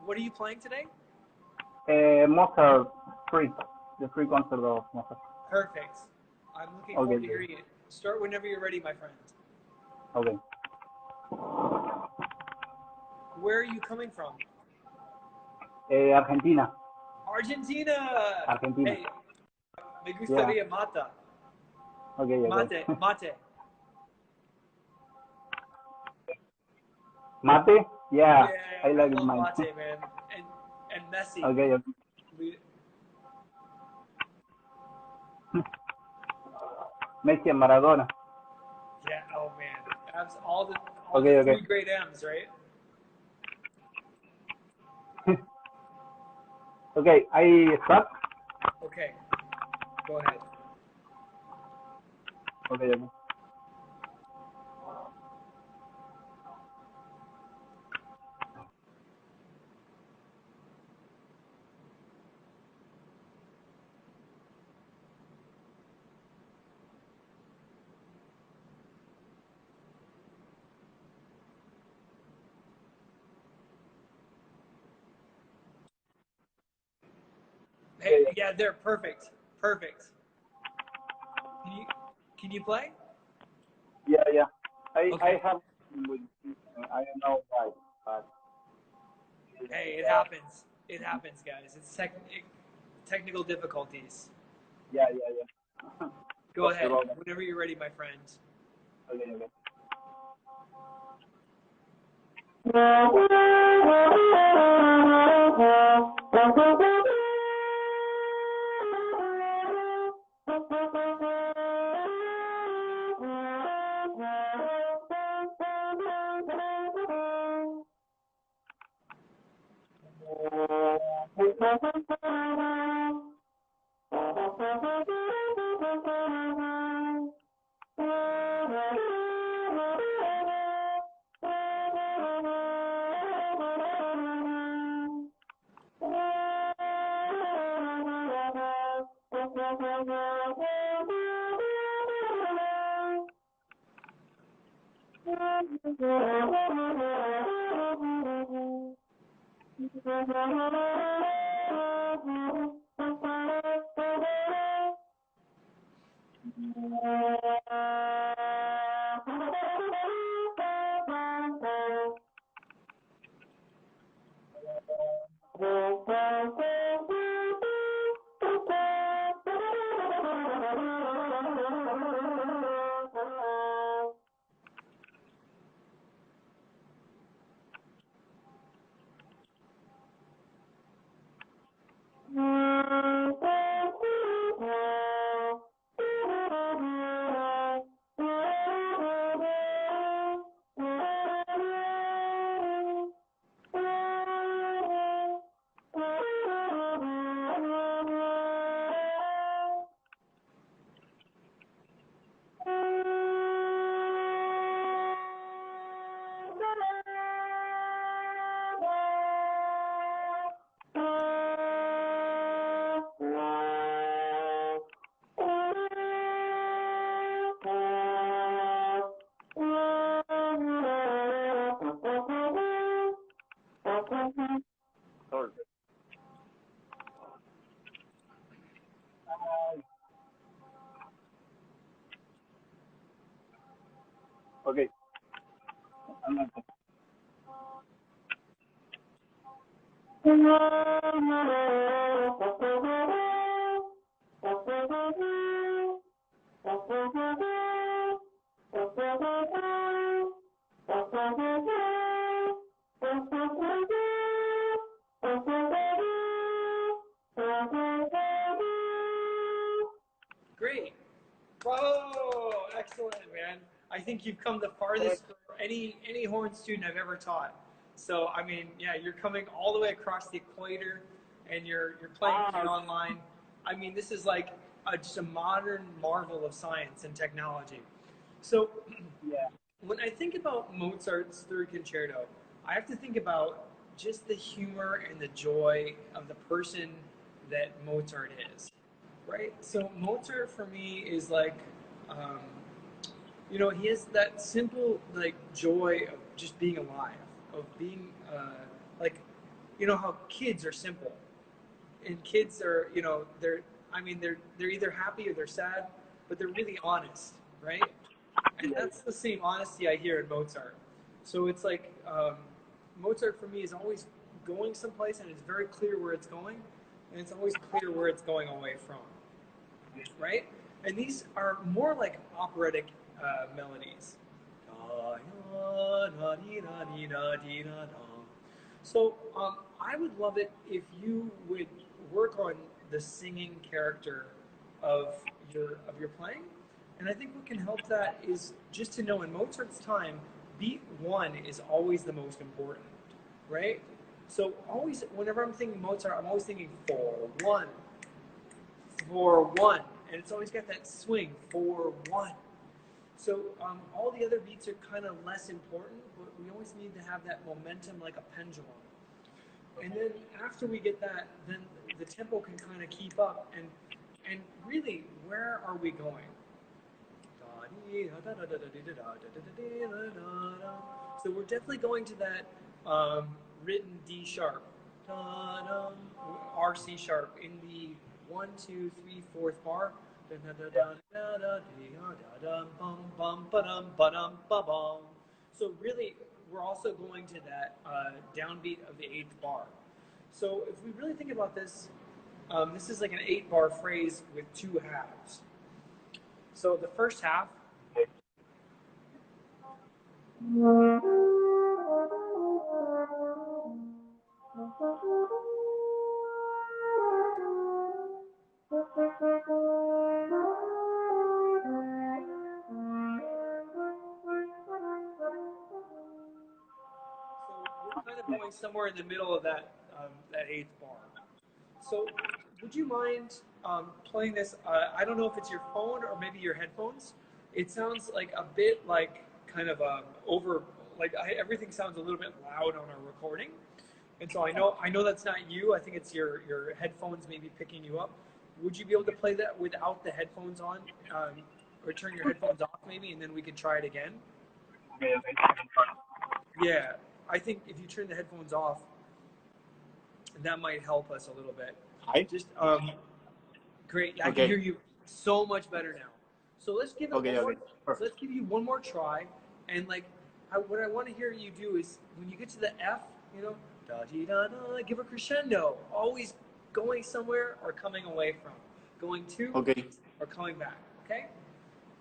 Speaker 1: What are you playing today?
Speaker 5: Mozart free, the free concert of Mozart.
Speaker 1: Perfect. I'm looking forward to hearing it. Start whenever you're ready, my friend.
Speaker 5: Okay.
Speaker 1: Where are you coming from?
Speaker 5: Argentina.
Speaker 1: Argentina. Hey, me gustaría mata.
Speaker 5: Okay.
Speaker 1: Mate.
Speaker 5: Mate? Yeah, I like
Speaker 1: love
Speaker 5: mine.
Speaker 1: mate, man. And Messi.
Speaker 5: Okay. Messi and Maradona.
Speaker 1: Yeah. Oh man. That's all the
Speaker 5: Okay.
Speaker 1: three great M's, right?
Speaker 5: Okay, I start.
Speaker 1: Okay, go ahead.
Speaker 5: Okay, okay.
Speaker 1: Hey, yeah, they're perfect. Perfect. Can you play?
Speaker 5: Yeah, yeah. I
Speaker 1: Okay.
Speaker 5: have with I don't know why, but
Speaker 1: Hey, it happens. It happens, guys. It's technical difficulties.
Speaker 5: yeah, yeah, yeah.
Speaker 1: Go
Speaker 5: Sorry
Speaker 1: ahead.
Speaker 5: about that.
Speaker 1: Whenever you're ready, my friend.
Speaker 5: Okay, okay. Sorry. Okay. I'm not.
Speaker 1: Great. Bravo. Excellent, man. I think you've come the farthest for any horn student I've ever taught. So I mean, yeah, you're coming all the way across the equator, and you're playing for me online. I mean, this is like just a modern marvel of science and technology. So
Speaker 5: Yeah.
Speaker 1: when I think about Mozart's Third Concerto, I have to think about just the humor and the joy of the person that Mozart is, right? So Mozart for me is like, um, he has that simple like joy of just being alive, of being like, how kids are simple, and kids are, they're either happy or they're sad, but they're really honest, right? And that's the same honesty I hear in Mozart. So it's like Mozart for me is always going someplace, and it's very clear where it's going, and it's always clear where it's going away from, right? And these are more like operatic melodies. So I would love it if you would work on the singing character of your playing, and I think what can help that is just to know in Mozart's time, beat one is always the most important, right? So always, whenever I'm thinking Mozart, I'm always thinking 4-1, 4-1, and it's always got that swing 4-1. So all the other beats are kind of less important, but we always need to have that momentum like a pendulum. And then after we get that, then the tempo can kind of keep up. And really, where are we going? So we're definitely going to that written D sharp, R C sharp in the 1, 2, 3, 4th bar. So really, we're also going to that downbeat of the 8th bar. So if we really think about this, this is like an 8-bar phrase with 2 halves. So the first half. Kind of going somewhere in the middle of that 8th bar. So, would you mind playing this? I don't know if it's your phone or maybe your headphones. It sounds like a bit like kind of over, like everything sounds a little bit loud on our recording, and so I know that's not you. I think it's your headphones maybe picking you up. Would you be able to play that without the headphones on, or turn your headphones off maybe, and then we can try it again? Yeah. I think if you turn the headphones off, that might help us a little bit. Just great. I can hear you so much better now. So let's give it let's give you one more try. And like, what I want to hear you do is when you get to the F, you know, da dee da da, give a crescendo. Always going somewhere or coming away from, going to or coming back. Okay.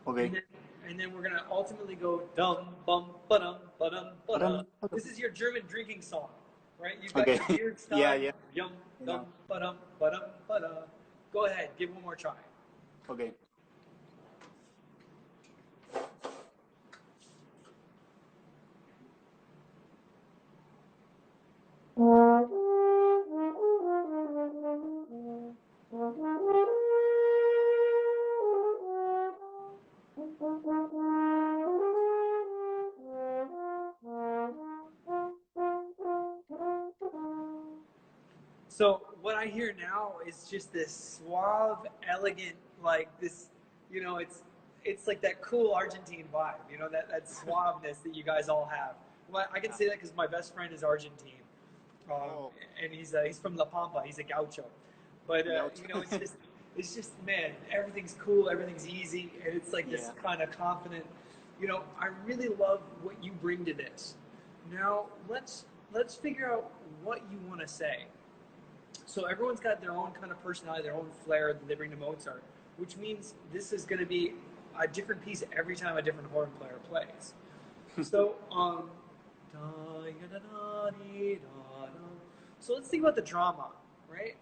Speaker 6: Okay.
Speaker 1: And then we're gonna ultimately go dum bum ba-dum ba-dum ba-dum. This is your German drinking song, right? You've got your weird style.
Speaker 6: Yeah.
Speaker 1: Yum dum ba-dum ba-dum ba-dum. Go ahead, give one more try.
Speaker 6: Okay.
Speaker 1: So what I hear now is just this suave, elegant, like this, you know, it's like that cool Argentine vibe, you know, that suaveness that you guys all have. Well, I can say that because my best friend is Argentine, and he's from La Pampa. He's a gaucho, but you know, it's just man, everything's cool, everything's easy, and it's like this kind of confident. You know, I really love what you bring to this. Now let's figure out what you want to say. So everyone's got their own kind of personality, their own flair that they bring to Mozart, which means this is going to be a different piece every time a different horn player plays. So, so let's think about the drama, right?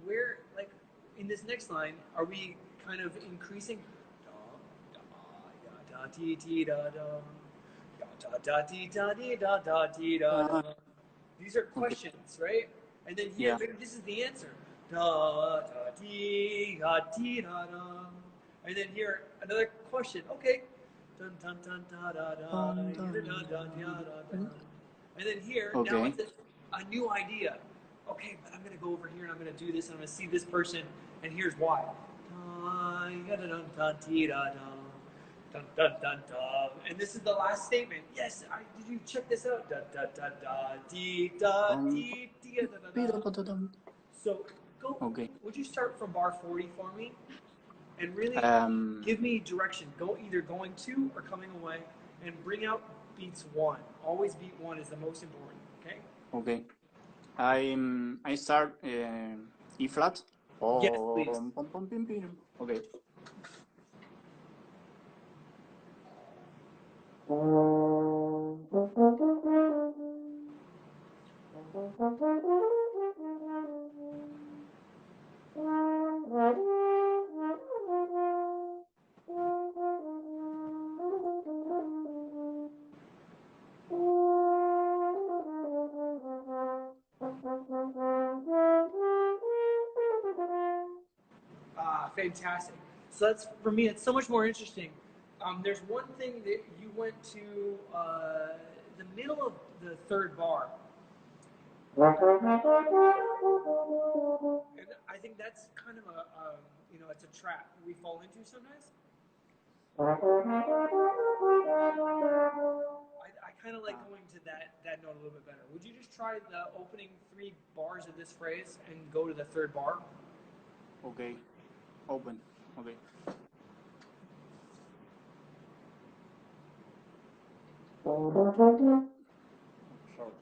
Speaker 1: Where, like, in this next line, are we kind of increasing? These are questions, right? And then here, maybe this is the answer. Da, da, dee, da, dee, da, da. And then here, another question. Okay. Dun, dun, dun, da, da, da, da, da, da, da, da. And then here, now it's a new idea. Okay, but I'm going to go over here and I'm going to do this and I'm going to see this person, and here's why. Da, da, dun, dun, dee, da, da. Dun, dun, dun, dun. And this is the last statement. Yes, did you check this out? Da, da, da, da, dee, da, dee, dee, da, da, da. So go. Would you start from bar 40 for me? And really give me direction. Go either going to or coming away, and bring out beats 1. Always beat 1 is the most important. Okay.
Speaker 6: Okay. I start E flat.
Speaker 1: Yes, please.
Speaker 6: Okay.
Speaker 1: fantastic. So that's, for me, it's so much more interesting. There's one thing that you went to the middle of the third bar. And I think that's kind of it's a trap we fall into sometimes. I kind of like going to that note a little bit better. Would you just try the opening 3 bars of this phrase and go to the third bar?
Speaker 6: Okay. Open. Okay. Short.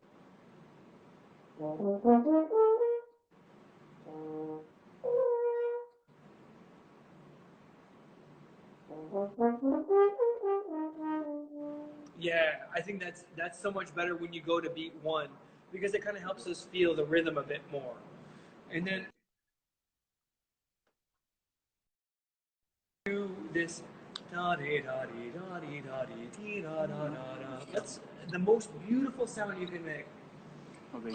Speaker 1: Yeah, I think that's so much better when you go to beat 1 because it kind of helps us feel the rhythm a bit more. And then do this da dee da dee da dee da dee dee da da da da. That's the most beautiful sound you can make.
Speaker 6: Okay.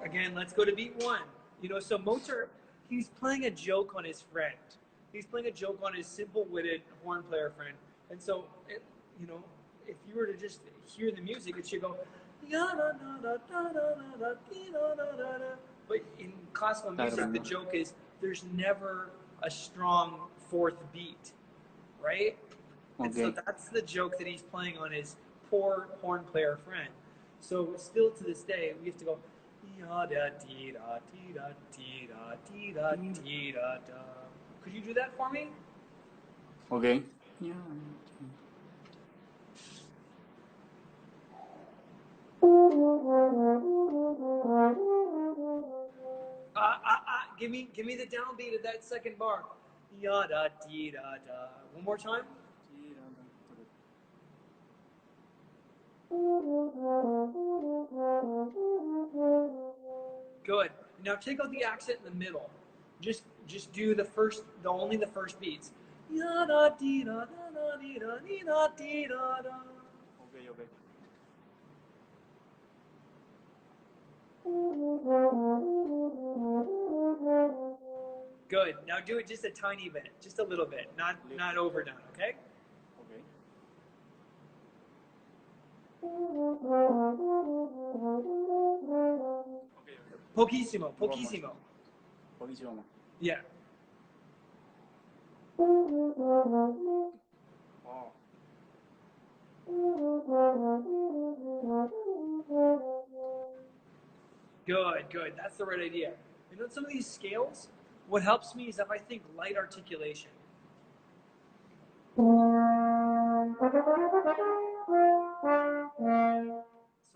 Speaker 1: Again, let's go to beat 1. So Mozart, he's playing a joke on his friend. He's playing a joke on his simple-witted horn player friend. And so, if you were to just hear the music, it should go. But in classical music, the joke is there's never a strong 4th beat, right?
Speaker 6: Okay.
Speaker 1: And so that's the joke that he's playing on his poor horn player friend. So still to this day, we have to go. Could you do that for me?
Speaker 6: Okay. Yeah.
Speaker 1: Give me the downbeat of that second bar. Yada dee da da. One more time. Good. Now take out the accent in the middle. Just do only the first beats. Yada dee da da dee da dee da dee da da.
Speaker 6: Okay, okay.
Speaker 1: Good. Now do it just a tiny bit, just a little bit, not overdone. Okay.
Speaker 6: Okay.
Speaker 1: Pochissimo, pochissimo.
Speaker 6: Pochissimo.
Speaker 1: Yeah.
Speaker 6: Oh.
Speaker 1: Good, good. That's the right idea. Some of these scales, what helps me is if I think light articulation. So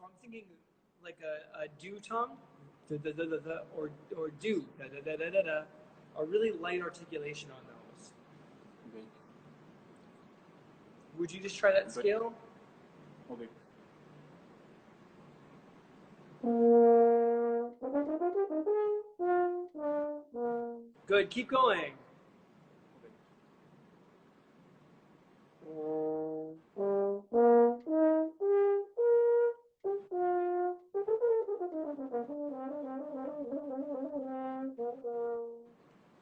Speaker 1: I'm thinking like a do tongue, or do, a really light articulation on those.
Speaker 6: Okay.
Speaker 1: Would you just try that scale?
Speaker 6: Okay.
Speaker 1: Good, keep going.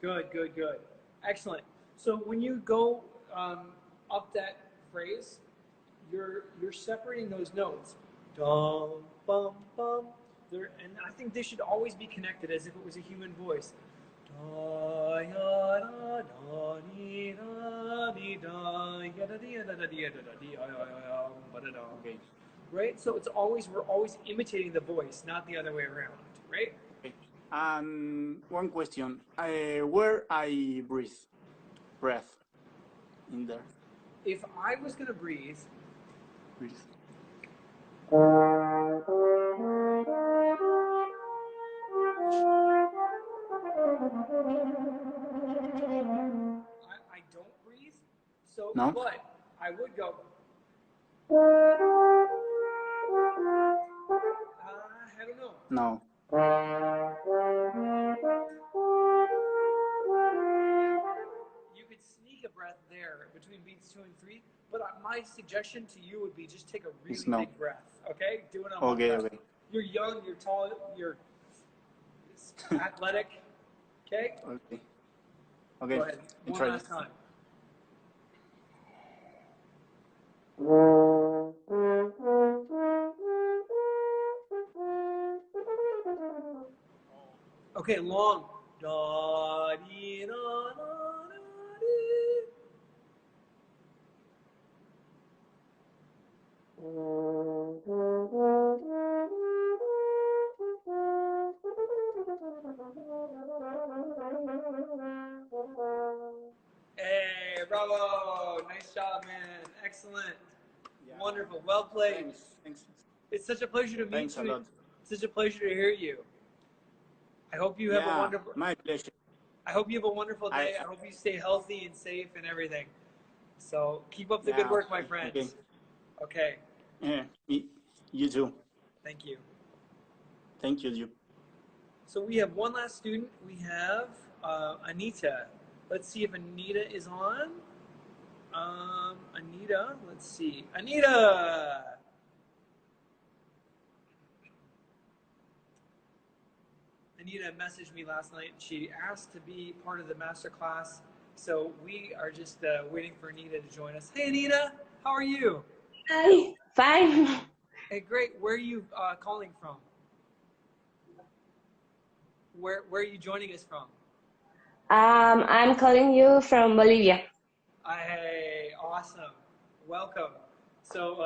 Speaker 1: Good, good, good. Excellent. So when you go up that phrase, you're separating those notes. Dum, bum, bum. And I think they should always be connected as if it was a human voice.
Speaker 6: Okay.
Speaker 1: Right? So we're always imitating the voice, not the other way around, right?
Speaker 6: Okay. One question. Where I breath in there?
Speaker 1: If I was going to breathe, I don't breathe, so
Speaker 6: No?
Speaker 1: but I would go. I don't know.
Speaker 6: No.
Speaker 1: You could sneak a breath there between beats 2 and 3, but my suggestion to you would be just take a really big breath. Okay, do it on one breath.
Speaker 6: Okay.
Speaker 1: You're young, you're tall, you're athletic. Okay?
Speaker 6: Okay. Okay.
Speaker 1: Go ahead. One
Speaker 6: Try
Speaker 1: last
Speaker 6: it.
Speaker 1: time. Okay, long. Da, dee, da, da, da, dee. Hey, bravo. Nice job, man. Excellent.
Speaker 6: Yeah.
Speaker 1: Wonderful. Well played.
Speaker 6: Thanks.
Speaker 1: It's such a pleasure to meet
Speaker 6: Thanks a
Speaker 1: you.
Speaker 6: lot.
Speaker 1: It's such a pleasure to hear you. I hope you have a wonderful.
Speaker 6: My pleasure.
Speaker 1: I hope you have a wonderful day. I hope you stay healthy and safe and everything. So keep up the good work, my friends. Okay.
Speaker 6: Yeah, you too.
Speaker 1: Thank you.
Speaker 6: Thank you.
Speaker 1: So we have one last student. We have Anita. Let's see if Anita is on. Anita, let's see. Anita! Anita messaged me last night. She asked to be part of the Masterclass. So we are just waiting for Anita to join us. Hey, Anita, how are you?
Speaker 7: Hi, fine.
Speaker 1: Hey, great. Where are you calling from? Where are you joining us from?
Speaker 7: I'm calling you from Bolivia.
Speaker 1: Hey, awesome. Welcome. So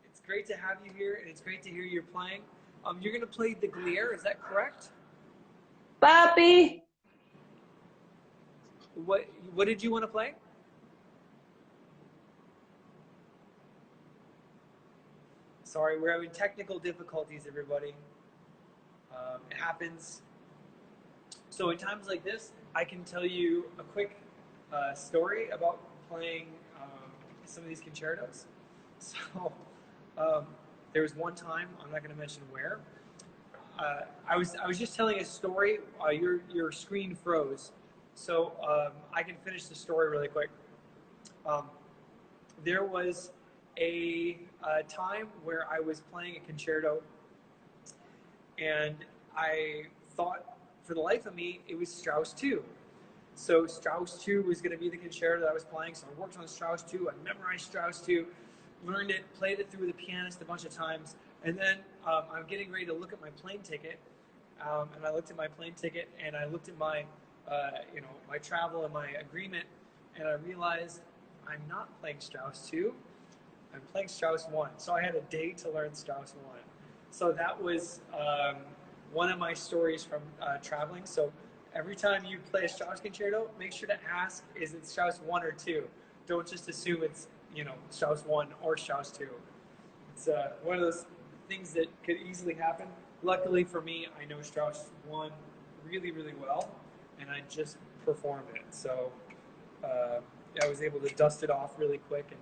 Speaker 1: it's great to have you here, and it's great to hear you're playing. You're going to play the Glier, is that correct?
Speaker 7: Papi.
Speaker 1: What did you want to play? Sorry, we're having technical difficulties, everybody. It happens. So in times like this, I can tell you a quick story about playing some of these concertos. So there was one time, I'm not going to mention where, I was just telling a story. Your screen froze, so I can finish the story really quick. There was a time where I was playing a concerto, and I thought, for the life of me, it was Strauss 2. So Strauss 2 was going to be the concerto that I was playing. So I worked on Strauss 2. I memorized Strauss 2, learned it, played it through the pianist a bunch of times. And then I'm getting ready to look at my plane ticket. And I looked at my plane ticket, and I looked at my, my travel and my agreement, and I realized I'm not playing Strauss 2. I'm playing Strauss 1. So I had a day to learn Strauss 1. So that was one of my stories from traveling. So every time you play a Strauss concerto, make sure to ask, is it Strauss 1 or 2? Don't just assume it's, Strauss 1 or Strauss 2. It's one of those things that could easily happen. Luckily for me, I know Strauss 1 really, really well, and I just performed it. So I was able to dust it off really quick and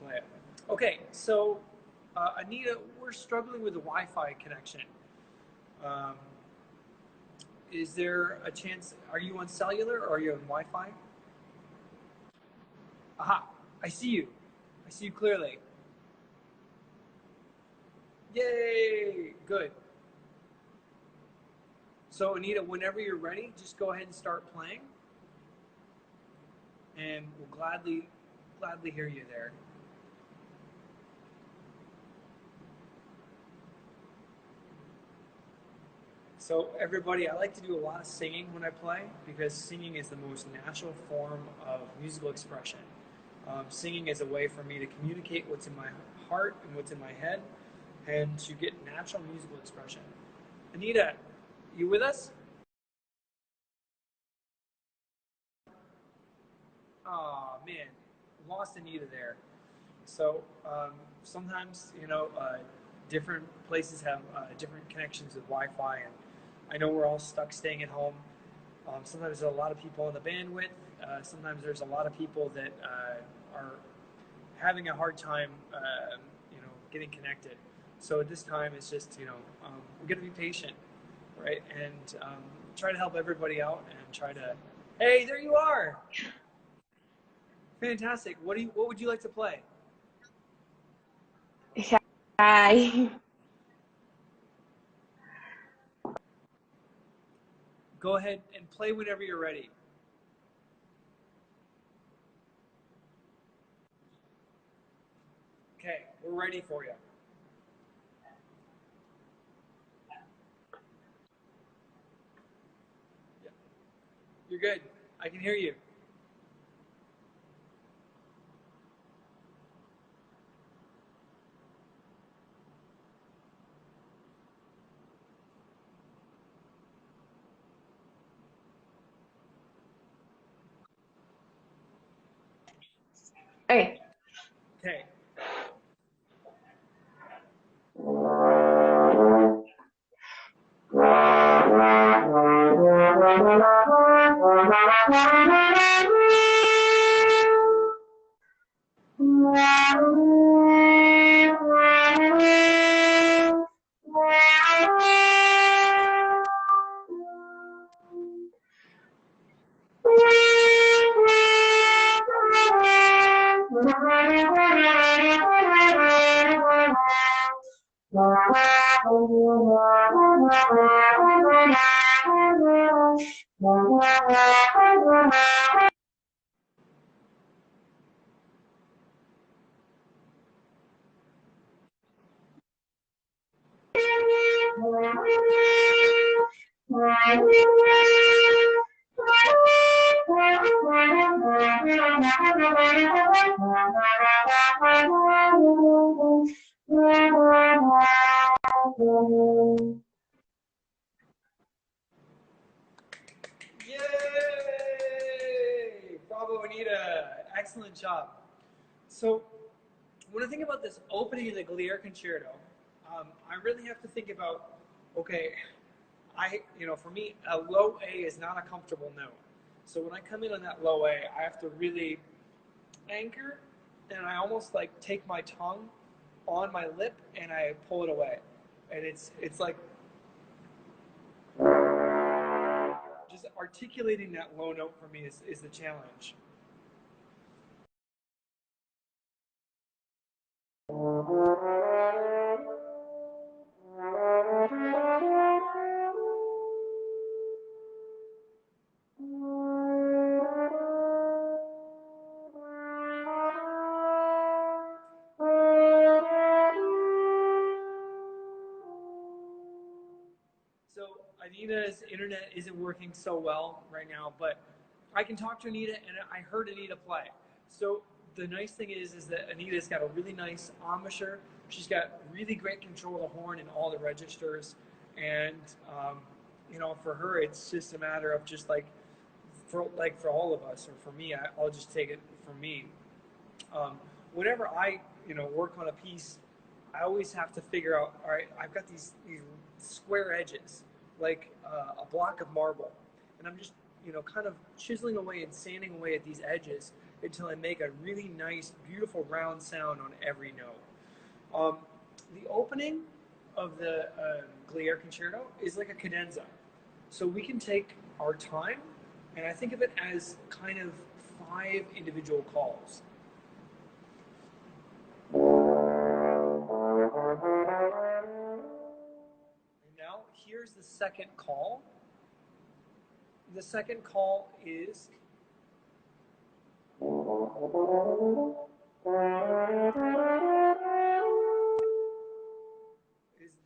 Speaker 1: play it. Okay, so Anita, we're struggling with the Wi-Fi connection. Is there a chance, are you on cellular or are you on Wi-Fi? Aha, I see you. I see you clearly. Yay, good. So Anita, whenever you're ready, just go ahead and start playing. And we'll gladly hear you there. So everybody, I like to do a lot of singing when I play because singing is the most natural form of musical expression. Singing is a way for me to communicate what's in my heart and what's in my head and to get natural musical expression. Anita, you with us? Oh man, lost Anita there. So sometimes, different places have different connections with Wi-Fi, and I know we're all stuck staying at home. Sometimes there's a lot of people on the bandwidth. Sometimes there's a lot of people that are having a hard time, getting connected. So at this time, it's just, we got to be patient, right? And try to help everybody out and try to. Hey, there you are! Fantastic. What would you like to play?
Speaker 7: Hi.
Speaker 1: go ahead and play whenever you're ready. Okay, we're ready for you. Yeah. You're good. I can hear you.
Speaker 7: Okay.
Speaker 1: Okay. Yay! Bravo, Anita. Excellent job. So, when I think about this opening in the Glier Concerto, I really have to think about, okay, for me, a low A is not a comfortable note. So when I come in on that low A, I have to really anchor, and I almost like take my tongue on my lip and I pull it away. And it's like just articulating that low note for me is the challenge. So Anita's internet isn't working so well right now, but I can talk to Anita, and I heard Anita play. So the nice thing is that Anita's got a really nice embouchure. She's got really great control of the horn and all the registers, and for her, it's just a matter of just for all of us, or for me, I'll just take it for me. Whenever I work on a piece, I always have to figure out, all right, I've got these square edges, like a block of marble, and I'm just kind of chiseling away and sanding away at these edges until I make a really nice, beautiful round sound on every note. The opening of the Glier Concerto is like a cadenza, so we can take our time, and I think of it as kind of 5 individual calls. And now here's the second call. The second call is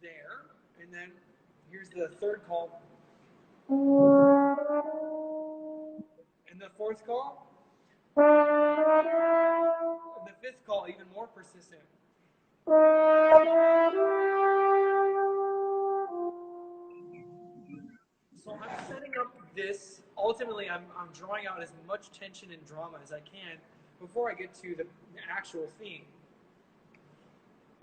Speaker 1: there, and then here's the third call, and the fourth call, and the fifth call, even more persistent. So I'm setting up this, ultimately I'm drawing out as much tension and drama as I can before I get to the actual theme. So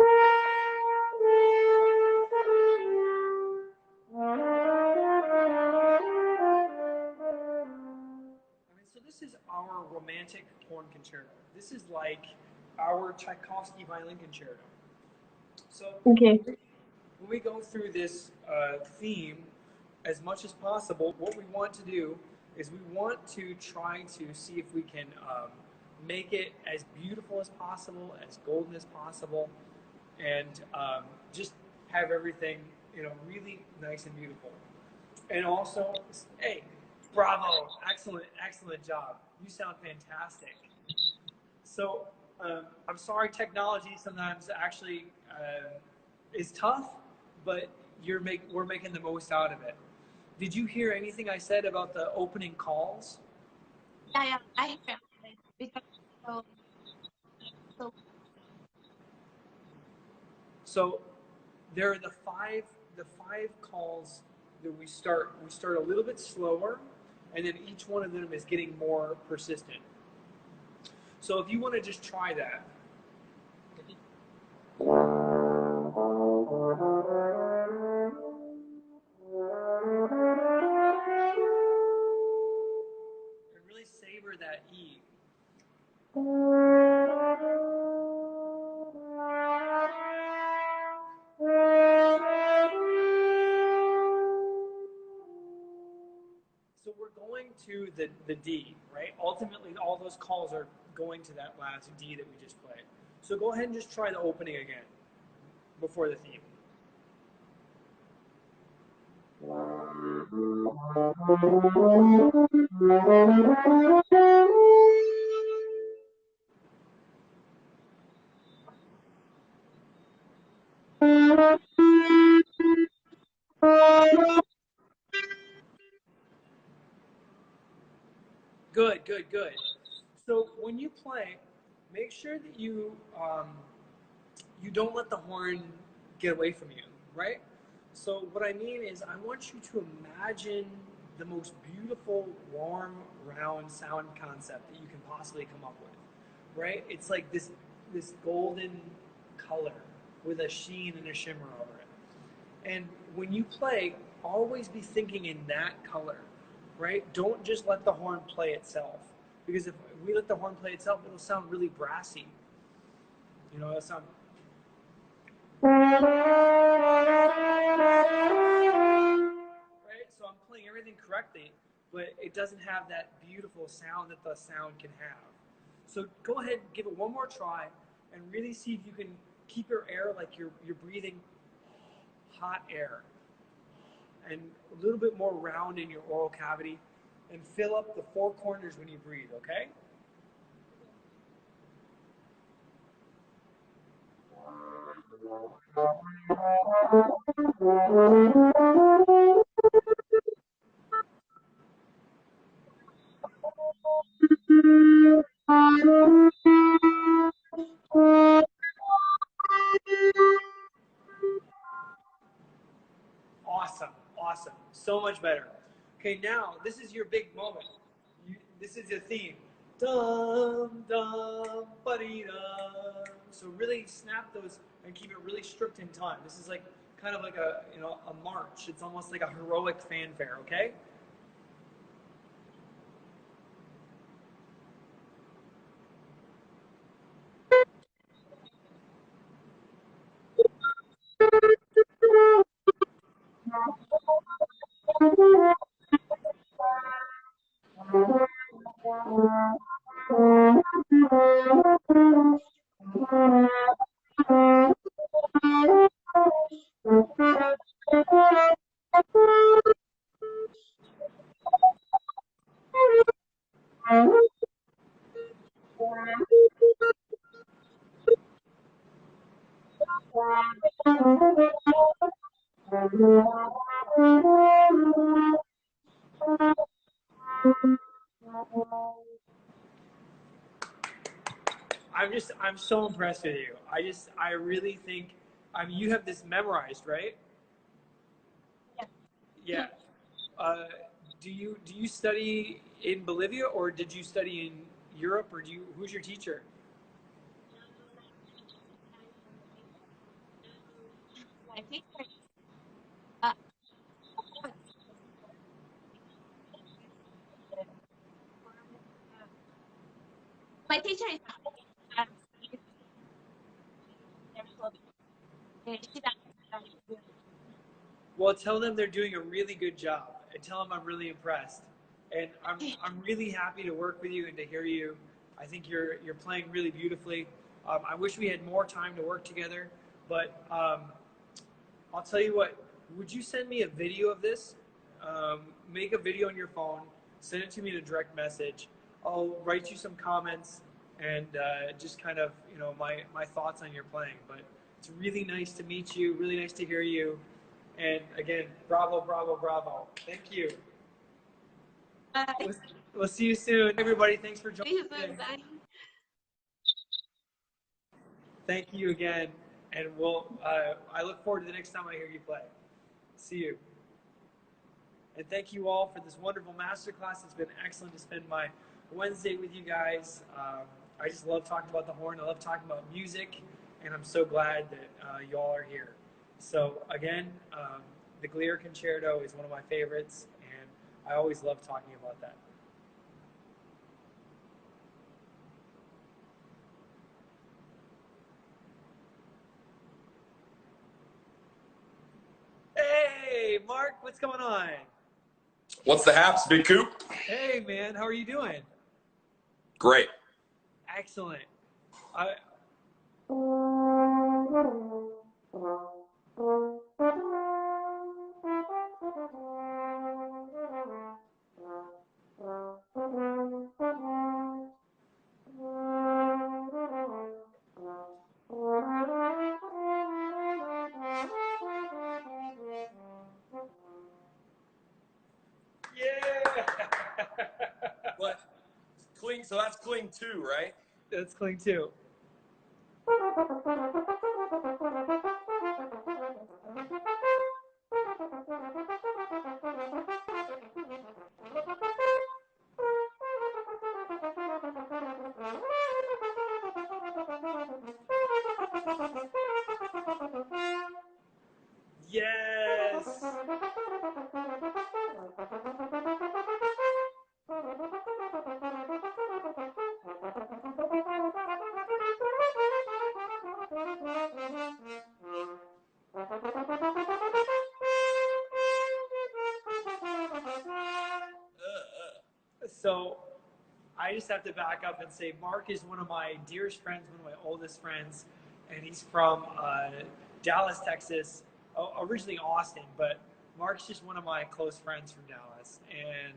Speaker 1: this is our romantic horn concerto. This is like our Tchaikovsky violin concerto. So
Speaker 7: Okay.
Speaker 1: when we go through this theme, as much as possible, what we want to do is we want to try to see if we can make it as beautiful as possible, as golden as possible, and just have everything really nice and beautiful. And also, hey, bravo, excellent job. You sound fantastic. So I'm sorry, technology sometimes actually is tough, but we're making the most out of it. Did you hear anything I said about the opening calls?
Speaker 8: Yeah, I hear it because so
Speaker 1: So there are the five calls that we start. We start a little bit slower, and then each one of them is getting more persistent. So if you want to just try that. And really savor that E. So we're going to the D, right? Ultimately, all those calls are going to that last D that we just played. So go ahead and just try the opening again before the theme. Good, good, good. So when you play, make sure that you don't let the horn get away from you, right? So what I mean is I want you to imagine the most beautiful, warm, round sound concept that you can possibly come up with, right? It's like this golden color with a sheen and a shimmer over it. And when you play, always be thinking in that color, right? Don't just let the horn play itself. Because if we let the horn play itself, it'll sound really brassy. You know, it'll sound. Right? So I'm playing everything correctly, but it doesn't have that beautiful sound that the sound can have. So go ahead and give it one more try and really see if you can keep your air like you're breathing hot air and a little bit more round in your oral cavity and fill up the four corners when you breathe, okay? Awesome, awesome. So much better. Okay, now this is your big moment. This is your theme. Dum, dum, buddy, dum. So really snap those and keep it really strict in time. This is like kind of like a march. It's almost like a heroic fanfare, okay? I'm so impressed with you. I really think, you have this memorized, right? Yeah. Uh, do you study in Bolivia or did you study in Europe or who's your teacher?
Speaker 8: my teacher uh, my teacher is she does
Speaker 1: Well, tell them they're doing a really good job and tell them I'm really impressed. And I'm really happy to work with you and to hear you. I think you're playing really beautifully. I wish we had more time to work together, but I'll tell you what. Would you send me a video of this? make a video on your phone, send it to me in a direct message. I'll write you some comments and just kind of, you know, my thoughts on your playing. But it's really nice to meet you, really nice to hear you. And again, bravo, bravo, bravo. Thank you.
Speaker 8: Bye.
Speaker 1: We'll see you soon. Everybody, thanks for
Speaker 8: See
Speaker 1: joining.
Speaker 8: you soon. Bye.
Speaker 1: Thank you again. And I look forward to the next time I hear you play. See you. And thank you all for this wonderful masterclass. It's been excellent to spend my Wednesday with you guys. I just love talking about the horn. I love talking about music. And I'm so glad that you all are here. So again, the Glier Concerto is one of my favorites. And I always love talking about that. Hey, Mark, what's going on?
Speaker 9: What's the haps, Big Coop?
Speaker 1: Hey, man, how are you doing?
Speaker 9: Great.
Speaker 1: Excellent. Yeah.
Speaker 9: What? Cling, so that's Cling 2, right?
Speaker 1: That's Cling 2. Yes. So I just have to back up and say Mark is one of my dearest friends, one of my oldest friends, and he's from Dallas, Texas, originally Austin, but Mark's just one of my close friends from Dallas. And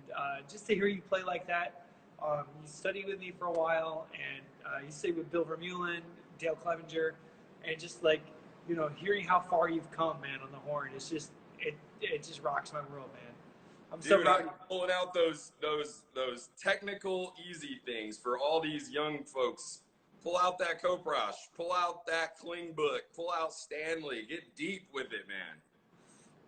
Speaker 1: just to hear you play like that, you studied with me for a while, and you studied with Bill Vermeulen, Dale Clevenger, and just like, you know, hearing how far you've come, man, on the horn, it's just, it just rocks my world, man. I'm so
Speaker 9: Dude,
Speaker 1: proud
Speaker 9: I'm
Speaker 1: of you.
Speaker 9: pulling out those technical easy things for all these young folks. Pull out that Koprosh, pull out that Kling book, pull out Stanley. Get deep with it, man.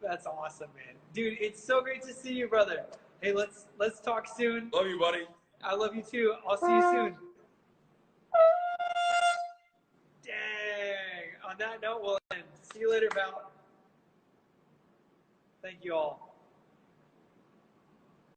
Speaker 1: That's awesome, man. Dude, it's so great to see you, brother. Hey, let's talk soon.
Speaker 9: Love you, buddy.
Speaker 1: I love you too. I'll see you soon. Dang. On that note, we'll end. See you later, Val. Thank you all.